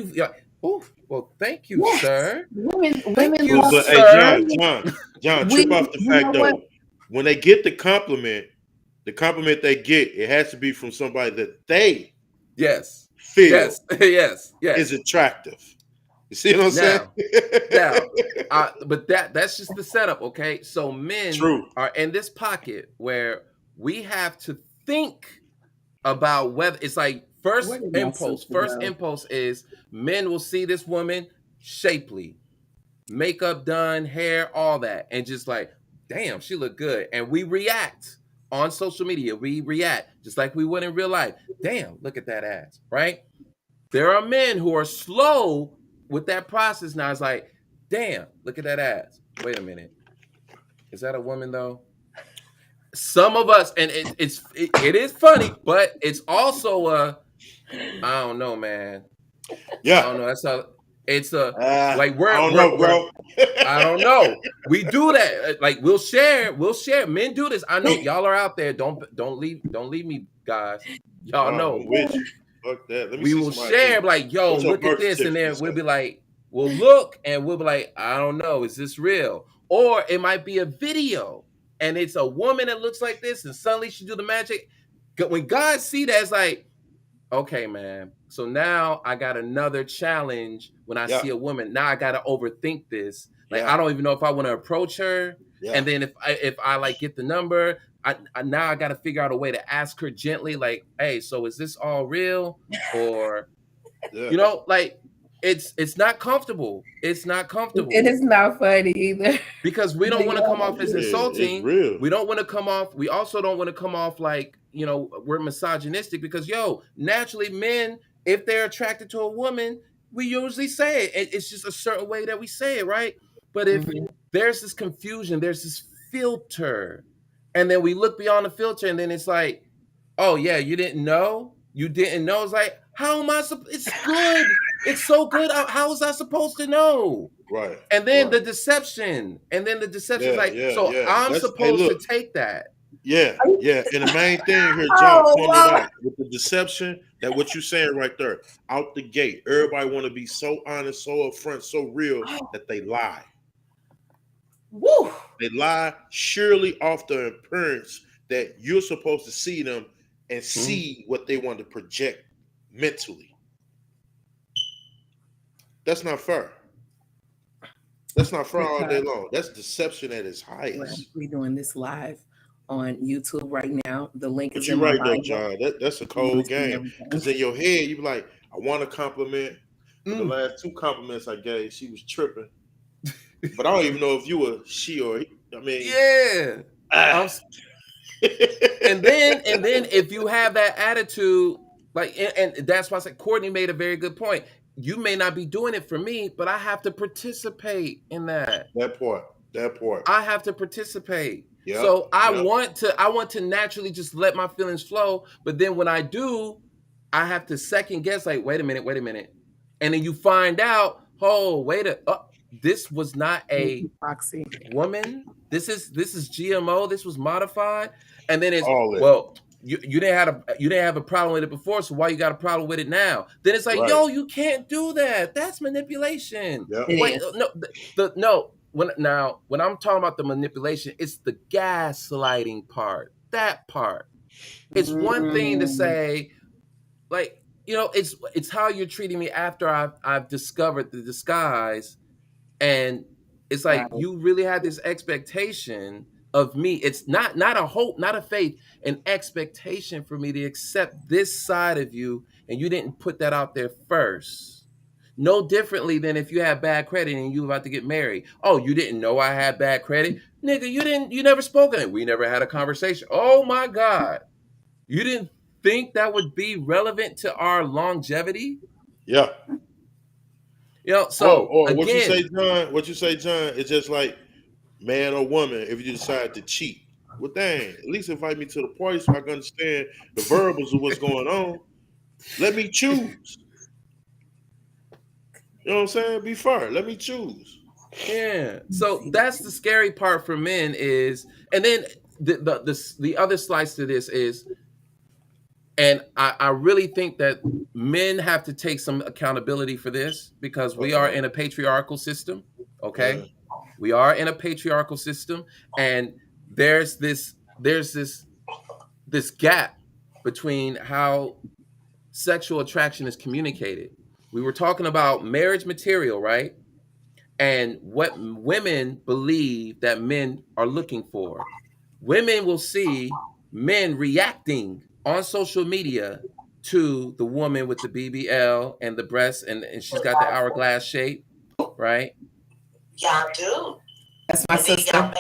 oh, well, thank you, yes, sir. Thank women you, love. But hey, sir. John, We, trip off the you know fact what? though, when they get the compliment they get, it has to be from somebody that they Yes. feel Yes. Yes. is Yes. attractive. You see what I'm saying? Now, now, but that's just the setup, okay? So men True. are in this pocket where we have to think about whether it's like Where first did my impulse. sister First go? impulse is men will see this woman shapely, makeup done, hair, all that, and just like, damn, she look good, and we react on social media. We react just like we would in real life. Damn, look at that ass, right? There are men who are slow with that process now. It's like, damn, look at that ass. Wait a minute. Is that a woman though? Some of us, and it is funny, but it's also I don't know, man. I Yeah. don't know. That's how it's a like I don't know, we're bro. I don't know. We do that. Like we'll share. Men do this. I know y'all are out there. Don't leave me, guys. Y'all Nah, I'm know with you. Fuck that. Let me we see will some share ID. like, yo, What's your look at birth this, and certificate then we'll say? be like, we'll look and we'll be like, I don't know, is this real? Or it might be a video and it's a woman that looks like this, and suddenly she do the magic. When God see that, it's like, okay, man. So now I got another challenge when I Yeah. see a woman. Now I got to overthink this. Like Yeah. I don't even know if I want to approach her. Yeah. And then if I like get the number, I now I got to figure out a way to ask her gently, like, hey, so is this all real? Or Yeah. you know, like it's not comfortable. It's not comfortable. It is not funny either. Because we don't want to come off as Yeah, it's insulting. real. We don't want to come off. We also don't want to come off like, you know, we're misogynistic because, naturally men, if they're attracted to a woman, we usually say it. It's just a certain way that we say it, right? But if there's this confusion, there's this filter, and then we look beyond the filter, and then it's like, oh yeah, you didn't know? You didn't know? It's like, how am I it's good. It's so good. How was I supposed to know? Right. And then right. the deception. And then the deception is like, Yeah. so I'm Hey, supposed to look. take that. Yeah. And the main thing here, John pointed out with the deception, that what you're saying right there, out the gate, everybody want to be so honest, so upfront, so real that they lie. Woo. They lie surely off the appearance that you're supposed to see them and see what they want to project mentally. That's not fair. That's not fair all day long. That's deception at its highest. We're doing this live on YouTube right now. The link But is you're in my right though, bio. John. That's a cold game. Because in your head, you be like, I want a compliment. But the last 2 compliments I gave, she was tripping. But I don't even know if you were she or he. I mean, yeah. And then if you have that attitude, like, and that's why I said Courtney made a very good point. You may not be doing it for me, but I have to participate in that. That part. I have to participate. Yep, So I want to naturally just let my feelings flow. But then when I do, I have to second guess, like, wait a minute. And then you find out, this was not a woman. This is GMO. This was modified. And then it's, well, you didn't have a problem with it before, so why you got a problem with it now? Then it's like, yo, you can't do that. That's manipulation. Yep. Wait, when I'm talking about the manipulation, it's the gaslighting part. That part. It's one thing to say, like, it's how you're treating me after I've discovered the disguise, and it's like you really had this expectation of me. It's not a hope, not a faith, an expectation for me to accept this side of you, and you didn't put that out there first. No differently than if you had bad credit and you were about to get married. Oh, you didn't know I had bad credit? Nigga, you never spoke on it. We never had a conversation. Oh my God. You didn't think that would be relevant to our longevity? Yeah. So or again, what you say, John, it's just like, man or woman, if you decide to cheat. Well, dang, at least invite me to the party so I can understand the variables of what's going on. Let me choose. You know what I'm saying? Be fair. Let me choose. Yeah. So that's the scary part for men is, and then the other slice to this is, and I really think that men have to take some accountability for this because we are in a patriarchal system. Okay. Yeah. We are in a patriarchal system, and there's this gap between how sexual attraction is communicated. We were talking about marriage material, right? And what women believe that men are looking for. Women will see men reacting on social media to the woman with the BBL and the breasts, and she's got the hourglass shape, right? Y'all do. That's my sister. Y'all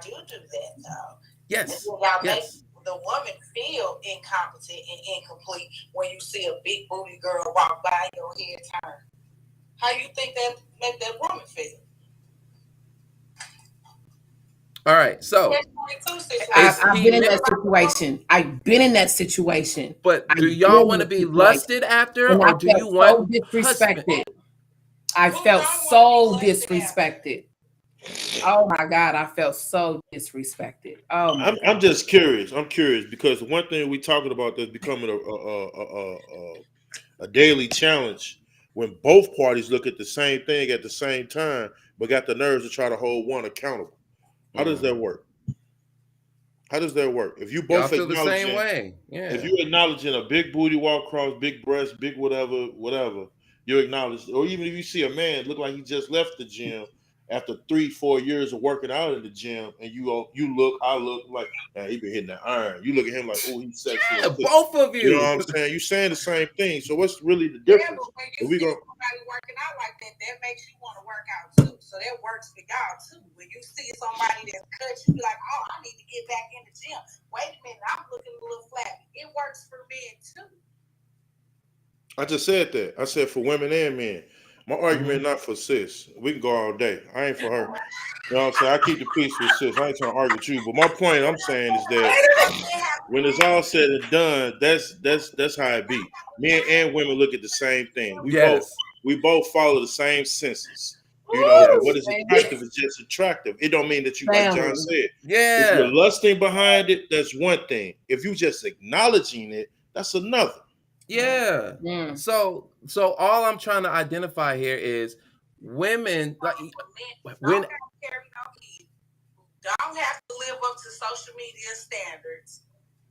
do that, though. Yes. Y'all make the woman feel incompetent and incomplete when you see a big booty girl walk by your head turn. How you think that make that woman feel? All right, so I've been in that situation. I've been in that situation. But do y'all want to be lusted after, or do you want disrespected? I felt so disrespected. Oh my God, I felt so disrespected. Oh my I'm just curious. I'm curious because one thing we talking about that's becoming a daily challenge when both parties look at the same thing at the same time, but got the nerves to try to hold one accountable. How does that work? How does that work? If you both feel the same way, if you're acknowledging a big booty walk across, big breast, big whatever, you acknowledge, or even if you see a man look like he just left the gym after 3-4 years of working out in the gym, and I look like, man, he been hitting that iron. You look at him like, oh, he's sexual. Yeah, both of You know you. what I'm saying? You saying the same thing. So what's really the Yeah, difference? but when If you we see go, somebody working out like that makes you want to work out too. So that works for y'all too. When you see somebody that's cut, you be like, oh, I need to get back in the gym. Wait a minute, I'm looking a little flabby. It works for men too. I just said that. I said for women and men. My argument not for sis. We can go all day. I ain't for her. You know what I'm saying? I keep the peace with sis. I ain't trying to argue with you. But my point I'm saying is that when it's all said and done, that's how it be. Men and women look at the same thing. Yes. We both follow the same senses. You know, Yes. what is attractive is just attractive. It don't mean that you, like John said, if Yeah. you're lusting behind it, that's one thing. If you just acknowledging it, that's another. Yeah. Mm. So all I'm trying to identify here is women, like when Don't have to live up to social media standards.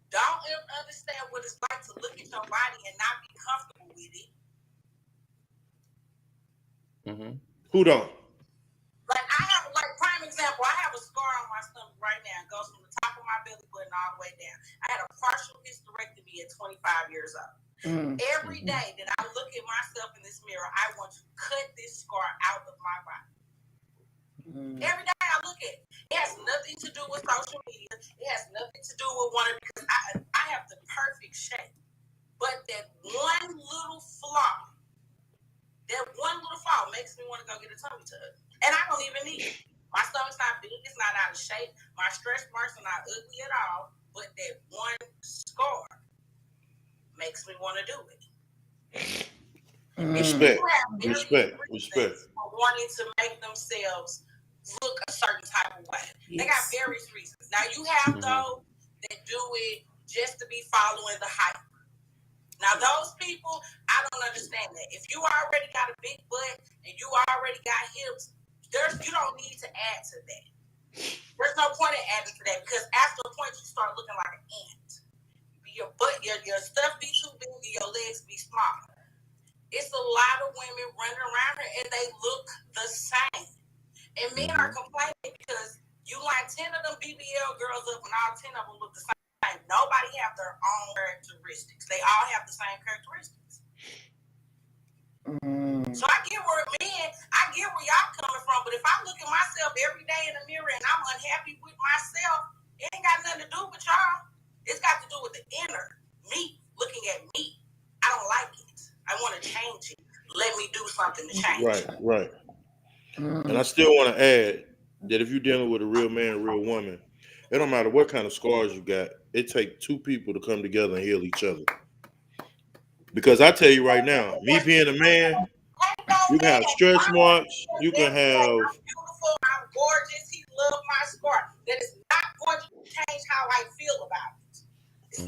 Don't understand what it's like to look at your body and not be comfortable with it. Who don't? Like I have, like prime example, I have a scar on my stomach right now. It goes from the top of my belly button all the way down. I had a partial hysterectomy at 25 years old. Every day that I look at myself in this mirror, I want to cut this scar out of my body. Every day I look at it. It has nothing to do with social media. It has nothing to do with one because I have the perfect shape. But that one little flaw makes me want to go get a tummy tuck. And I don't even need it. My stomach's not big, it's not out of shape. My stretch marks are not ugly at all. But that one scar makes me want to do it. Respect. For wanting to make themselves look a certain type of way. Yes. They got various reasons. Now you have those that do it just to be following the hype. Now those people, I don't understand that. If you already got a big butt and you already got hips, you don't need to add to that. There's no point in adding to that because after a point you start looking like an ant. Your butt, your stuff be too big and your legs be small. It's a lot of women running around here and they look the same. And men are complaining because you line 10 of them BBL girls up and all 10 of them look the same. Nobody have their own characteristics. They all have the same characteristics. So I get where y'all coming from, but if I look at myself every day in the mirror and I'm unhappy with myself, it ain't got nothing to do with y'all. It's got to do with the inner me looking at me. I don't like it. I want to change it. Let me do something to change it. Right. And I still want to add that if you're dealing with a real man, a real woman, it don't matter what kind of scars you got. It takes two people to come together and heal each other. Because I tell you right now, me being a man, you can have stretch marks. You can have. I'm beautiful. I'm gorgeous. He loves my scar. That is not going to change how I feel about it.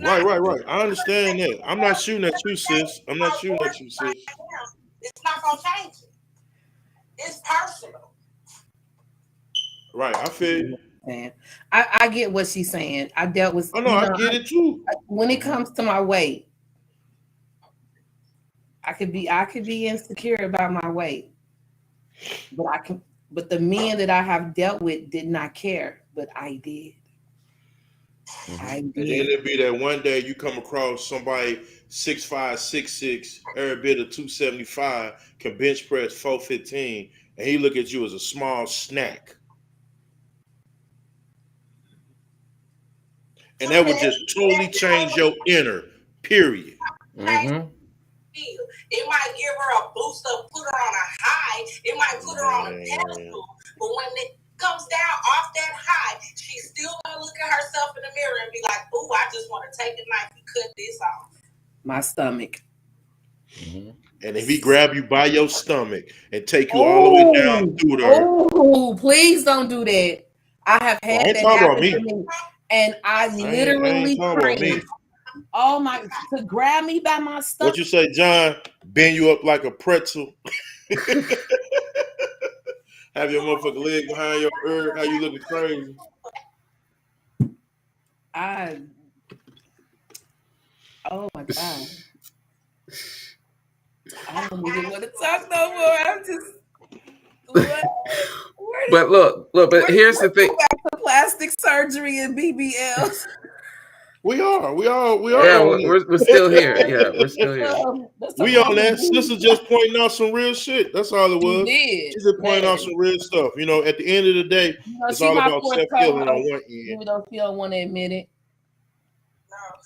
Right. I understand that. I'm not shooting at you, sis. I'm not shooting at you, sis. It's not going to change it. It's personal. Right, I feel you. I get what she's saying. I dealt with. I get it too. When it comes to my weight, I could be insecure about my weight, but the men that I have dealt with did not care, but I did. And then it'd be that one day you come across somebody 6'5", 6'6", every bit of 275, can bench press 415, and he look at you as a small snack. And that would just totally change your inner, period. It might give her a boost of put her on a high. It might put her on a pedestal. But when it comes down off that high, she's still going to look at herself in the mirror and be like, ooh, I just want to take a knife and cut this off. My stomach. And if he grab you by your stomach and take you all the way down through there. Oh, please don't do that. I have had that happen to me. And I literally prayed. Oh my, to grab me by my stomach. What you say, John? Bend you up like a pretzel. Have your motherfucking leg behind your ear. How you looking crazy? Oh my God. I don't even want to talk no more. I'm just, where But look, but here's the thing. Back to plastic surgery and BBLs. We are. Yeah, On we're still here. Yeah, we're still here. We on that. Sister just pointing out some real shit. That's all it was. She She's just pointing out some real stuff. You know, at the end of the day, it's all about self-healing on one end. Even though she don't want to admit it.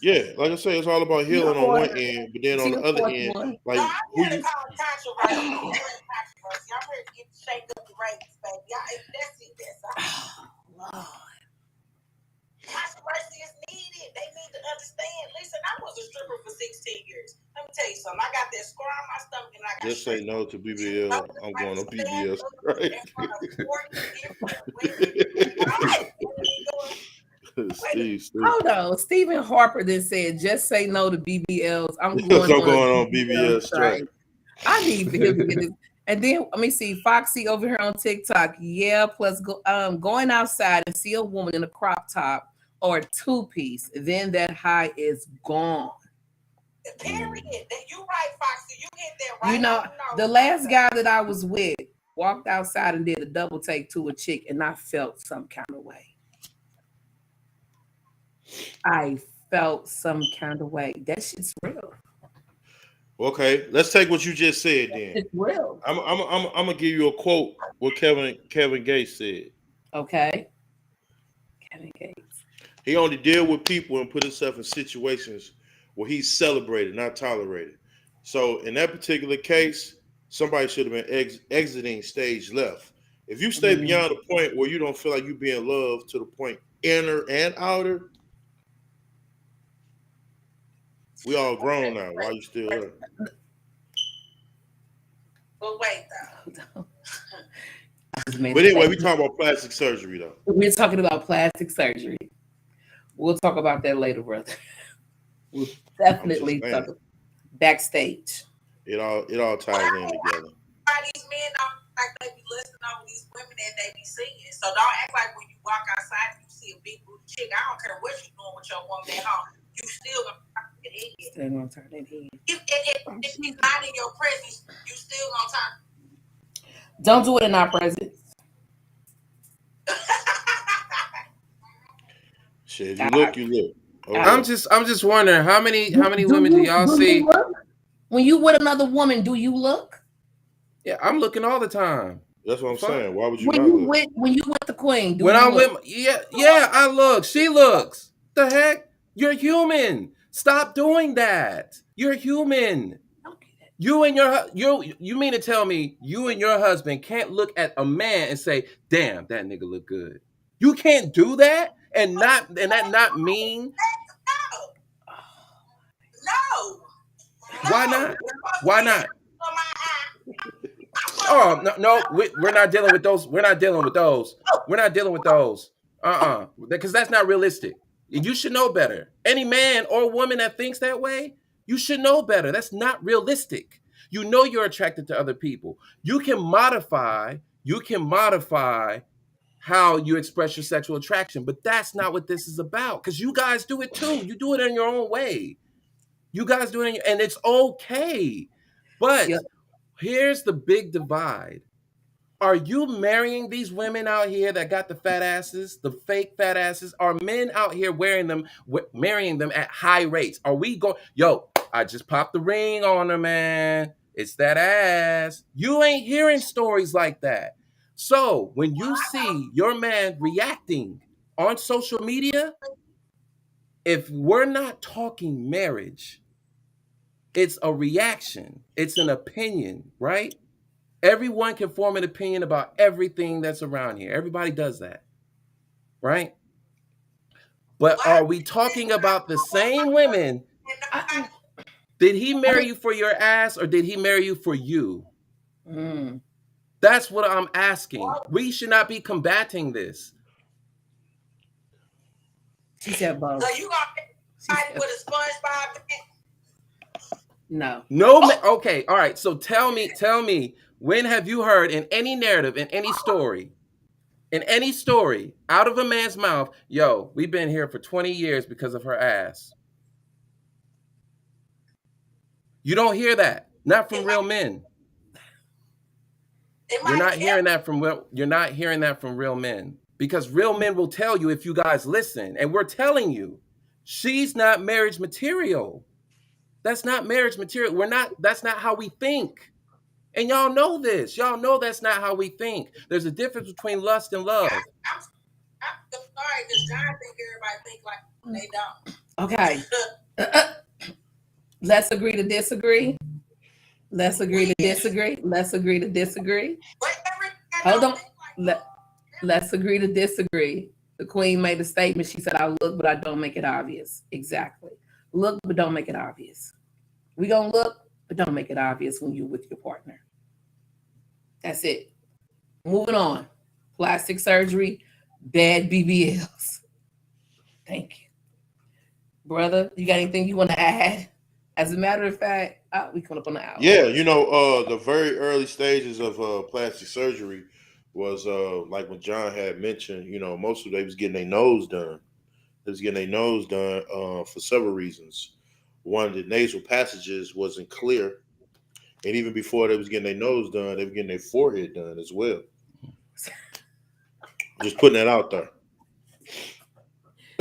Yeah, like I say, it's all about healing on one end, but then on the other end, like who you. Controversy. I'm ready to get shake up the ratings, baby. That's it. Lord. Controversy is needed. They need to understand. Listen, I was a stripper for 16 years. Let me tell you something. I got that scar on my stomach, and I got just say no to BBL. I'm going on BBL. Right? Steve. Hold on. Stephen Harper then said, just say no to BBLs. I'm going on BBL strike. I need for him to get this. And then let me see Foxy over here on TikTok. Yeah, plus going outside and see a woman in a crop top or a two-piece, then that high is gone. Period. You right, Foxy. You hit that right. You know, the last guy that I was with walked outside and did a double take to a chick, and I felt some kind of way. I felt some kind of way. That shit's real. Okay, let's take what you just said then. It's real. I'm gonna give you a quote what Kevin Gates said. Okay. Kevin Gates. He only deal with people and put himself in situations where he's celebrated, not tolerated. So in that particular case, somebody should have been exiting stage left. If you stay beyond the point where you don't feel like you're being loved to the point inner and outer, we all grown now. Why are you still here? But wait, though. But anyway, we talking about plastic surgery, though. We're talking about plastic surgery. We'll talk about that later, brother. We'll definitely talk backstage. It all ties in together. These men don't like they be listening over these women that they be seeing. So don't act like when you walk outside and you see a big booty chick. I don't care what you're doing with your woman at home. You still gonna turn that head. Still gonna turn that head. If she's not in your presence, you still gonna turn. Don't do it in our presence. Shit, you look, you look. Okay. I'm just wondering how many women do y'all see? When you with another woman, do you look? Yeah, I'm looking all the time. That's what I'm saying. Why would you not look? When you with the queen, when I'm with I look. She looks. The heck? You're human. Stop doing that. You're human. You and you mean to tell me you and your husband can't look at a man and say, "Damn, that nigga look good." You can't do that and that not mean. No. Why not? Why not? Oh no, we're not dealing with those. We're not dealing with those. We're not dealing with those. Because that's not realistic. You should know better. Any man or woman that thinks that way, you should know better. That's not realistic. You know you're attracted to other people. You can modify how you express your sexual attraction, but that's not what this is about. Because you guys do it too. You do it in your own way. You guys do it, and it's okay. But here's the big divide. Are you marrying these women out here that got the fat asses, the fake fat asses? Are men out here marrying them at high rates? Are we going, yo, I just popped the ring on her, man. It's that ass. You ain't hearing stories like that. So when you see your man reacting on social media, if we're not talking marriage, it's a reaction. It's an opinion, right? Everyone can form an opinion about everything that's around here. Everybody does that, right? But are we talking about the same women? Did he marry you for your ass or did he marry you for you? That's what I'm asking. We should not be combating this. She said both. So you gonna fight with a SpongeBob? No. Okay. All right. So tell me, when have you heard in any narrative, in any story, out of a man's mouth, yo, we've been here for 20 years because of her ass? You don't hear that. Not from real men. You're not hearing that from real men, because real men will tell you if you guys listen, and we're telling you, she's not marriage material. That's not marriage material. That's not how we think. And y'all know this. Y'all know that's not how we think. There's a difference between lust and love. I'm sorry, because John think everybody think like they don't. Okay. Let's agree to disagree. Let's agree to disagree. Let's agree to disagree. Hold on. Let's agree to disagree. The queen made a statement. She said, I look, but I don't make it obvious. Exactly. Look, but don't make it obvious. We gonna look, but don't make it obvious when you're with your partner. That's it. Moving on. Plastic surgery, bad BBLs. Thank you. Brother, you got anything you want to add? As a matter of fact, we come up on the hour. Yeah, the very early stages of plastic surgery was like when John had mentioned, most of them was getting their nose done. They was getting their nose done for several reasons. One, the nasal passages wasn't clear. And even before they was getting their nose done, they were getting their forehead done as well. Just putting that out there.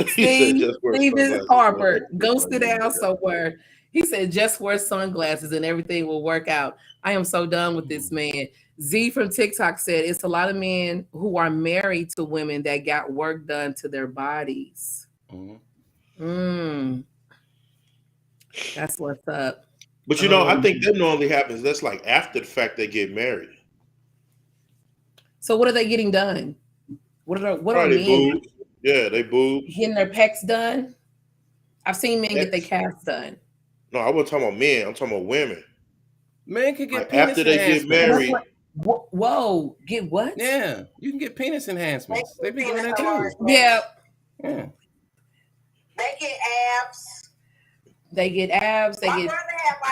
Steven Harper, go sit down somewhere. He said, just wear sunglasses and everything will work out. I am so done with this man. Z from TikTok said, it's a lot of men who are married to women that got work done to their bodies. That's what's up. But I think that normally happens. That's like after the fact they get married. So what are they getting done? What are men? Boobs. Yeah, they boobs. Getting their pecs done? I've seen men get their calves done. No, I wasn't talking about men. I'm talking about women. Men can get penis after they get married. Whoa, get what? Yeah, you can get penis enhancements. They've been doing that too. Yeah. They get abs. They get abs. They get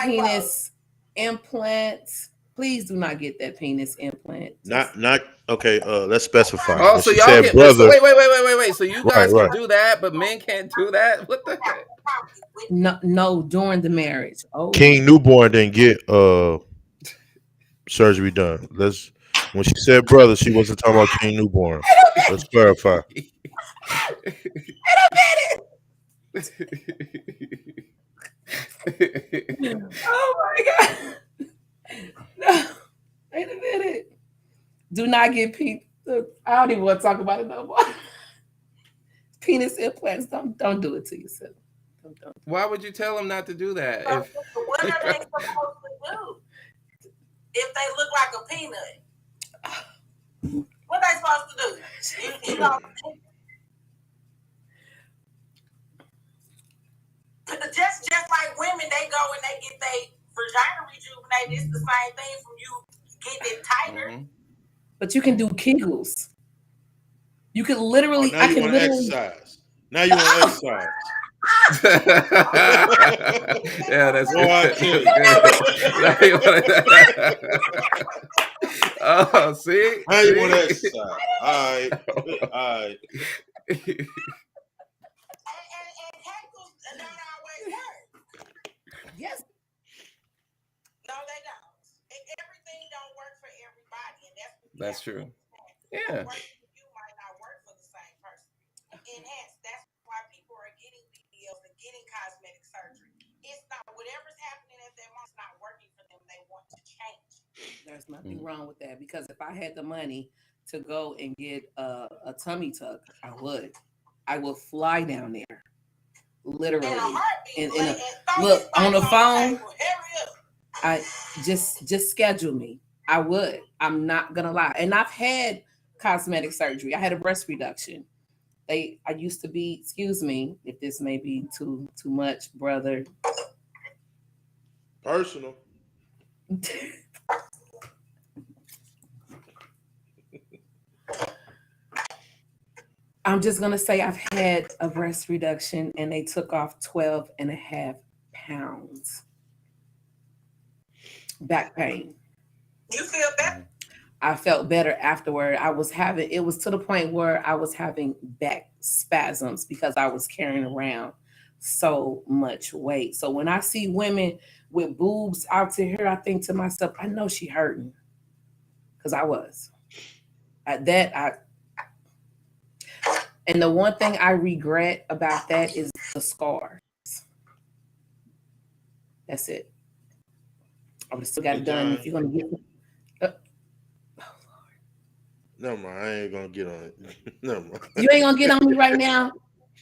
penis implants. Please do not get that penis implant. Not okay. Let's specify. Oh, so y'all get brother. Wait. So you guys can do that, but men can't do that. What the heck? No, during the marriage. Oh, King Newborn didn't get surgery done. When she said brother, she wasn't talking about King Newborn. Let's clarify. Oh my God. No, wait a minute. Do not get I don't even want to talk about it no more. Penis implants. Don't do it to yourself. Don't. Why would you tell them not to do that? What are they supposed to do if they look like a peanut? What are they supposed to do? Just like women, they go and they get their vagina rejuvenated. It's the same thing from you getting it tighter. But you can do Kegels. You can literally. Now you want to exercise. Now you want to exercise. Yeah, that's good. Oh, see? Now you want to exercise. All right. Yes. No, they don't. Everything don't work for everybody, and that's true. Yeah. What works for you might not work for the same person. And hence, that's why people are getting BBLs and getting cosmetic surgery. It's not whatever's happening at that moment, not working for them. They want to change. There's nothing wrong with that, because if I had the money to go and get a tummy tuck, I would fly down there. Literally, look on the phone. I just schedule me. I would. I'm not gonna lie. And I've had cosmetic surgery. I had a breast reduction. I used to be. Excuse me, if this may be too much, brother. Personal. I'm just going to say I've had a breast reduction and they took off 12.5 pounds. Back pain. You feel better? I felt better afterward. It was to the point where I was having back spasms because I was carrying around so much weight. So when I see women with boobs out to here, I think to myself, I know she hurting. because I was. And the one thing I regret about that is the scars. That's it. I would have still got it done. If you're gonna get Never mind. I ain't gonna get on it. Never mind. you ain't gonna get on me right now.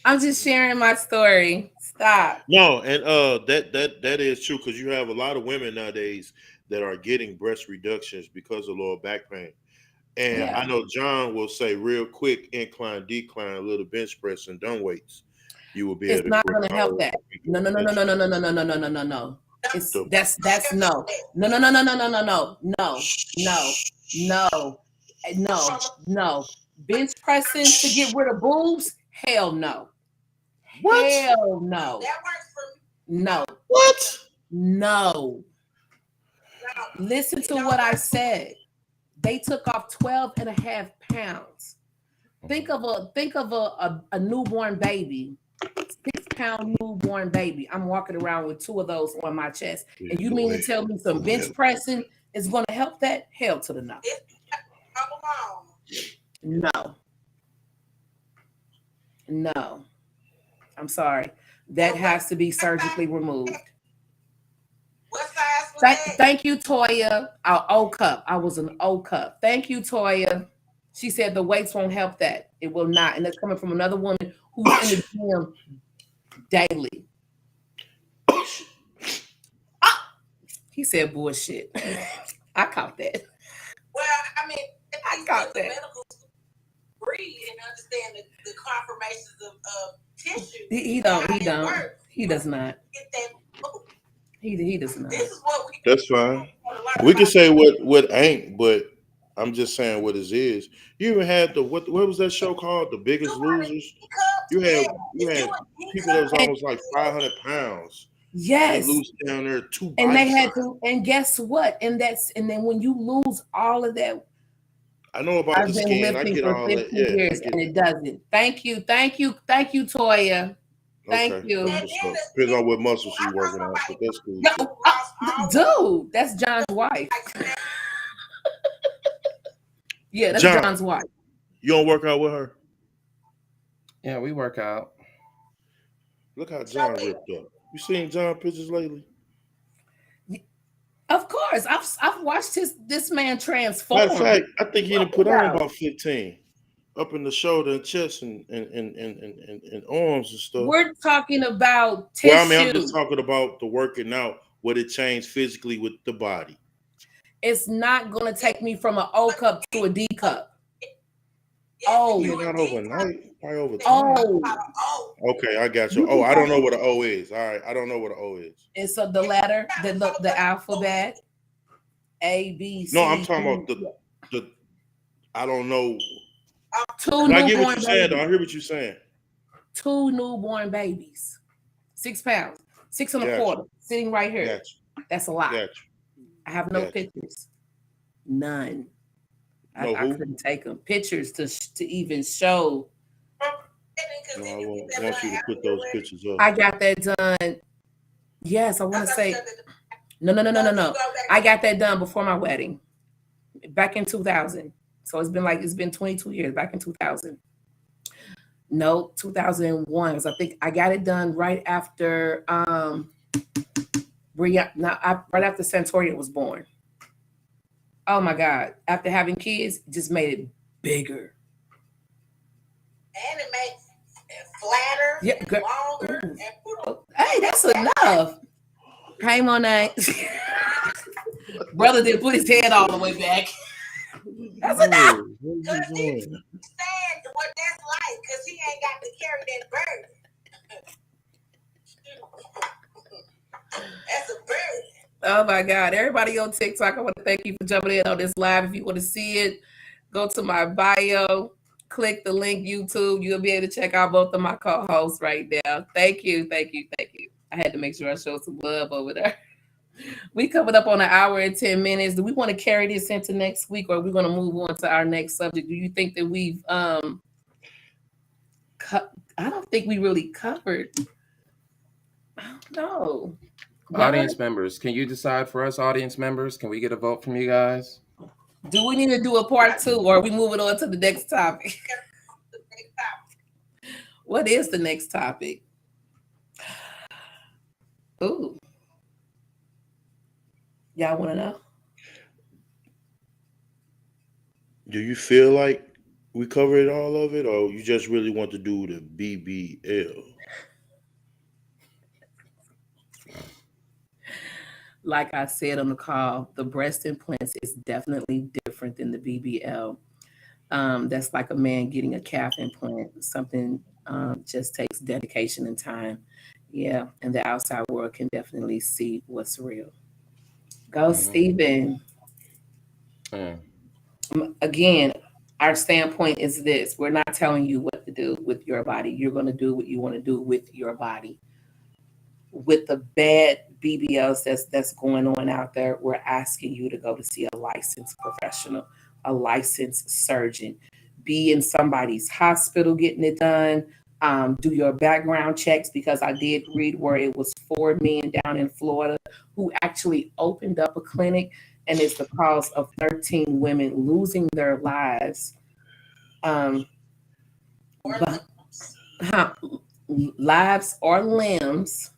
I'm just sharing my story. Stop. No, and that is true because you have a lot of women nowadays that are getting breast reductions because of lower back pain. And Yeah. I know John will say real quick, incline, decline, a little bench press and dumb weights. You will be It's able to not correct gonna help all that. the No. No. It's The- that's no. No. No. Bench pressing to get rid of boobs? Hell no. What? Hell no. That works for No. What? No. no. Listen to what I said. They took off 12 and a half pounds. Think of a newborn baby, 6-pound newborn baby. I'm walking around with 2 of those on my chest. And you mean to tell me some bench pressing is going to help that? Hell to the no. No. No. I'm sorry. That has to be surgically removed. What size was that? Thank you, Toya. Our O cup. I was an O cup. Thank you, Toya. She said the weights won't help that. It will not. And that's coming from another woman who's in the gym daily. He said bullshit. I caught that. Well, I mean, I caught that. Medical degree and understand the conformations of tissue. He does not. Get that. He does not. This is what we. That's fine. We can say what ain't, but I'm just saying what it is. You even had what was that show called? The Biggest Losers. You had people that was almost like 500 pounds. Yes. They lose down there 2 and they had to, and guess what? And then when you lose all of that, I know about I've the been skin. I lifting get for all 15 that. Yeah, years and it doesn't. Thank you, Toya. Thank you. Depends on what muscles she's working out, but that's cool. Dude, that's John's wife. Yeah, that's John's wife. You don't work out with her? Yeah, we work out. Look how John ripped up. You seen John pictures lately? Of course, I've watched this man transform. Matter of fact, I think he done put on about 15 up in the shoulder and chest and arms and stuff. We're talking about tissue. Well, I mean, I'm just talking about the working out, what it changed physically with the body. It's not going to take me from an O cup to a D cup. Not overnight, probably over time. Okay, I got you. I don't know what an O is. All right, I don't know what an O is. It's the letter, the alphabet, A, B, C. No, I'm talking about the. I don't know. 2 I get what newborn you're saying. babies. I hear what you're saying. 2 newborn babies, 6 pounds, 6 and a quarter, sitting right here. That's a lot. I have no pictures, none. I couldn't take them pictures to even show. No, I want you to put those pictures up. I got that done. Yes, I want to say. No. I got that done before my wedding, back in 2000. So it's been 22 years. Back in 2000. No, 2001. Because I think I got it done right after right after Santoria was born. Oh my God! After having kids, it just made it bigger. And it makes it flatter, and longer. Hey, that's enough. Hey, Monet. Brother didn't put his head all the way back. That's enough. Because he understands what that's like, because he ain't got to carry that burden. That's a burden. Oh my God. Everybody on TikTok, I want to thank you for jumping in on this live. If you want to see it, go to my bio, click the link YouTube. You'll be able to check out both of my co-hosts right now. Thank you. I had to make sure I showed some love over there. We coming up on an hour and 10 minutes. Do we want to carry this into next week, or are we going to move on to our next subject? Do you think that we've I don't think we really covered. I don't know. Audience members, can you decide for us, audience members? Can we get a vote from you guys? Do we need to do a part 2, or are we moving on to the next topic? What is the next topic? Ooh. Y'all want to know? Do you feel like we covered all of it, or you just really want to do the BBL? Like I said on the call, the breast implants is definitely different than the BBL. That's like a man getting a calf implant. Something just takes dedication and time. Yeah, and the outside world can definitely see what's real. Go, Stephen. Mm. Again, our standpoint is this: we're not telling you what to do with your body. You're going to do what you want to do with your body. With the bad BBLs that's going on out there, we're asking you to go to see a licensed professional, a licensed surgeon. Be in somebody's hospital getting it done. Do your background checks, because I did read where it was 4 men down in Florida who actually opened up a clinic, and it's the cause of 13 women losing their lives. But, lives or limbs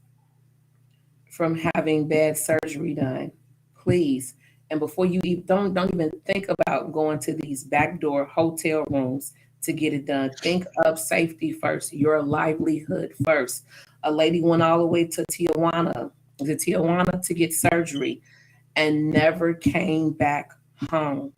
from having bad surgery done. Please. And before you even don't even think about going to these backdoor hotel rooms to get it done. Think of safety first, your livelihood first. A lady went all the way to Tijuana to get surgery and never came back home.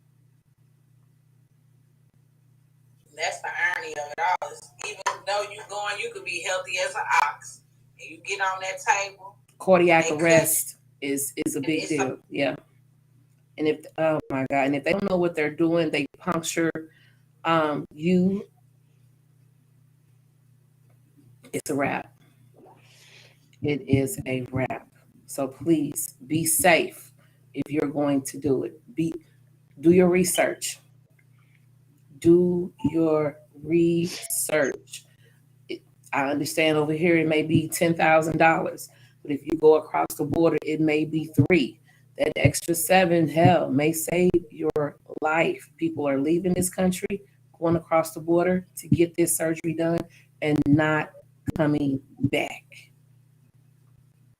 That's the irony of it all. Even though you going, you could be healthy as an ox, and you get on that table. Cardiac arrest is a big deal. Yeah. And if, oh my God, and if they don't know what they're doing, they puncture you, it's a wrap. It is a wrap. So please be safe if you're going to do it. Do your research. Do your research. I understand over here it may be $10,000, but if you go across the border, it may be 3. That extra 7, hell, may save your life. People are leaving this country, going across the border to get this surgery done, and not coming back.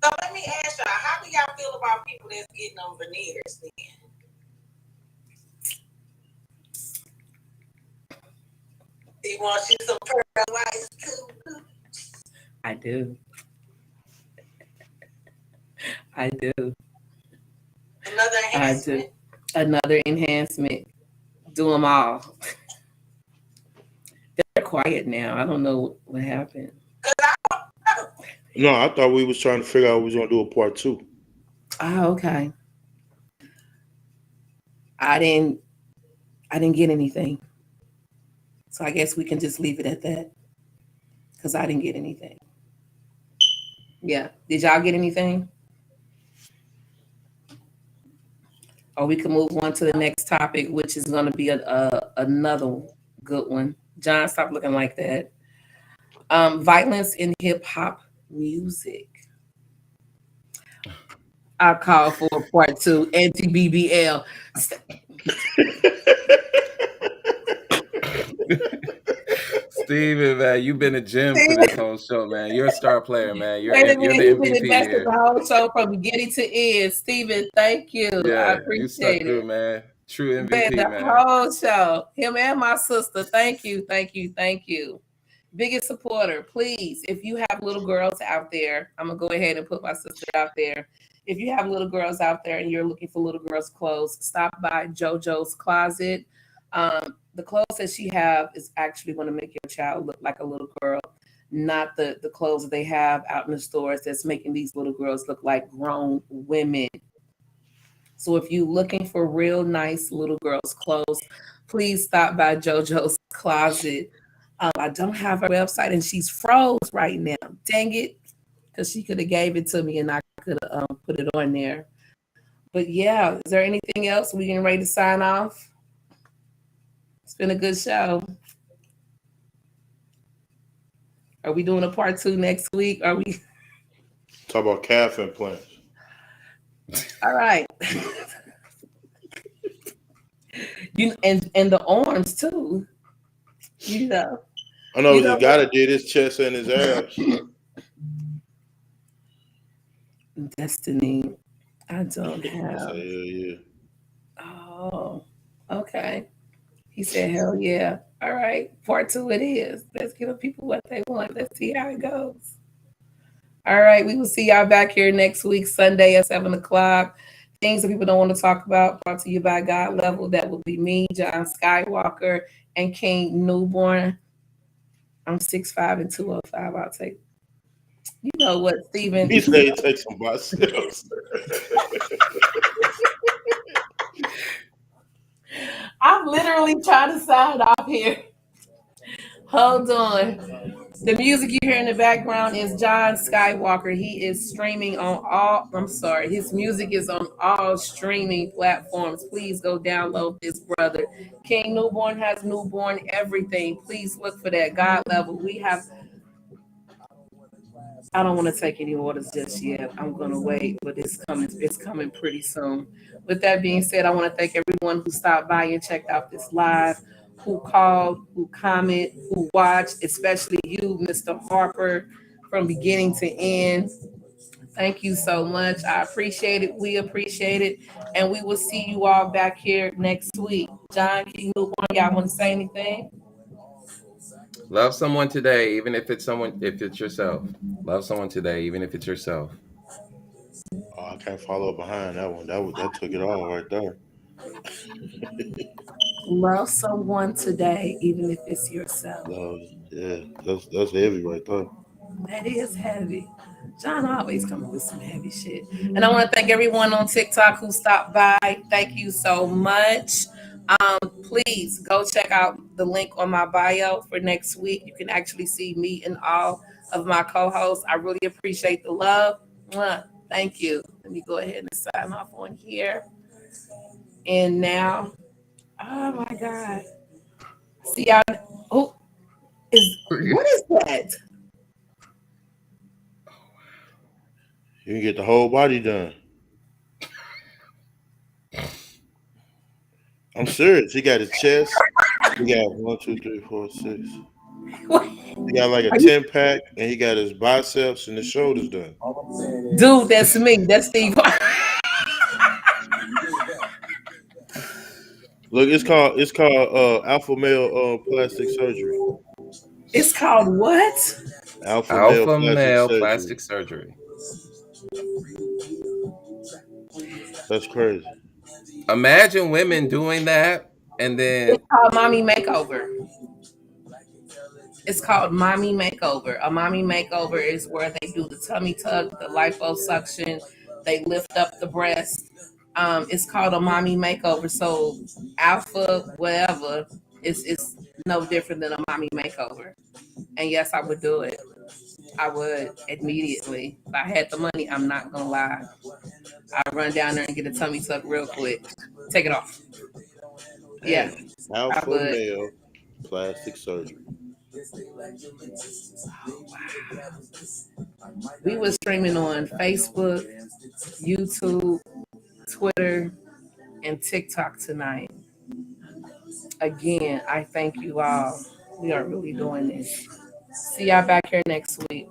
So let me ask y'all, how do y'all feel about people that's getting them veneers then? He wants you some pearl whites too. I do. I do. Another enhancement. I do. Another enhancement. Do them all. They're quiet now. I don't know what happened. No, I thought we was trying to figure out we was gonna do a part 2. Oh, okay. I didn't get anything. So I guess we can just leave it at that. Because I didn't get anything. Yeah. Did y'all get anything? Or we can move on to the next topic, which is going to be another good one. John, stop looking like that. Violence in hip hop music. I call for a part 2, anti-BBL. Steven, man, you've been a gem for this whole show, man. You're a star player, man. You're Wait a minute, the you've been MVP invested here. the whole show from beginning to end. Steven, thank you. I Yeah, you appreciate stuck it. through, man. True Man, MVP, the man. whole show. Him and my sister. Thank you, thank you, thank you. Biggest supporter, please. If you have little girls out there, I'm gonna go ahead and put my sister out there. If you have little girls out there and you're looking for little girls' clothes, stop by JoJo's Closet. The clothes that she have is actually going to make your child look like a little girl, not the clothes that they have out in the stores that's making these little girls look like grown women. So if you're looking for real nice little girls' clothes, please stop by JoJo's Closet. I don't have her website and she's froze right now. Dang it. Because she could have gave it to me and I could have put it on there. But yeah, is there anything else? We getting ready to sign off? It's been a good show. Are we doing a part 2 next week? Are we? Talk about calf implants. All right. and the arms too. You know, I know you this know guy what? that did his chest and his abs. Destiny. I don't I have. say, yeah. Oh, okay. He said, "Hell yeah! All right, part two it is. Let's give the people what they want. Let's see how it goes." All right, we will see y'all back here next week, Sunday at 7 o'clock. Things that people don't want to talk about, brought to you by God Level. That will be me, John Skywalker, and King Newborn. I'm 6'5" and 205. I'll take. You know what, Stephen? He said he takes some biceps. I'm literally trying to sign off here. Hold on. The music you hear in the background is John Skywalker. He is streaming on all, I'm sorry, his music is on all streaming platforms. Please go download this brother. King Newborn has newborn everything. Please look for that God Level. We have, I don't want to take any orders just yet. I'm gonna wait, but it's coming pretty soon. With that being said, I want to thank everyone who stopped by and checked out this live, who called, who comment, who watched, especially you, Mr. Harper, from beginning to end. Thank you so much. I appreciate it. We appreciate it. And we will see you all back here next week. John, can you move on? Y'all want to say anything? Love someone today, even if it's yourself. Love someone today, even if it's yourself. Oh, I can't follow up behind that one. That took it all right there. Love someone today, even if it's yourself. Love, yeah, that's heavy right there. That is heavy. John always coming with some heavy shit. And I want to thank everyone on TikTok who stopped by. Thank you so much. Please go check out the link on my bio for next week. You can actually see me and all of my co-hosts. I really appreciate the love. Mwah. Thank you. Let me go ahead and sign off on here. And now, oh my God. See y'all. Oh, what is that? You can get the whole body done. I'm serious. He got his chest. He got 1, 2, 3, 4, 6. He got like a 10-pack, and he got his biceps and his shoulders done. Dude, that's me. That's Steve. Look, it's called alpha male plastic surgery. It's called what? Alpha male Alpha plastic male surgery. plastic surgery. That's crazy. Imagine women doing that and It's then called Mommy Makeover. It's called Mommy Makeover. A Mommy Makeover is where they do the tummy tuck, the liposuction, they lift up the breast. It's called a Mommy Makeover. So alpha, whatever, it's no different than a Mommy Makeover. And yes, I would do it. I would immediately. If I had the money, I'm not gonna lie. I'd run down there and get a tummy tuck real quick. Take it off. Yeah, Damn. I Alpha would. male plastic surgery. We were streaming on Facebook, YouTube, Twitter, and TikTok tonight. Again, I thank you all. We are really doing this. See y'all back here next week.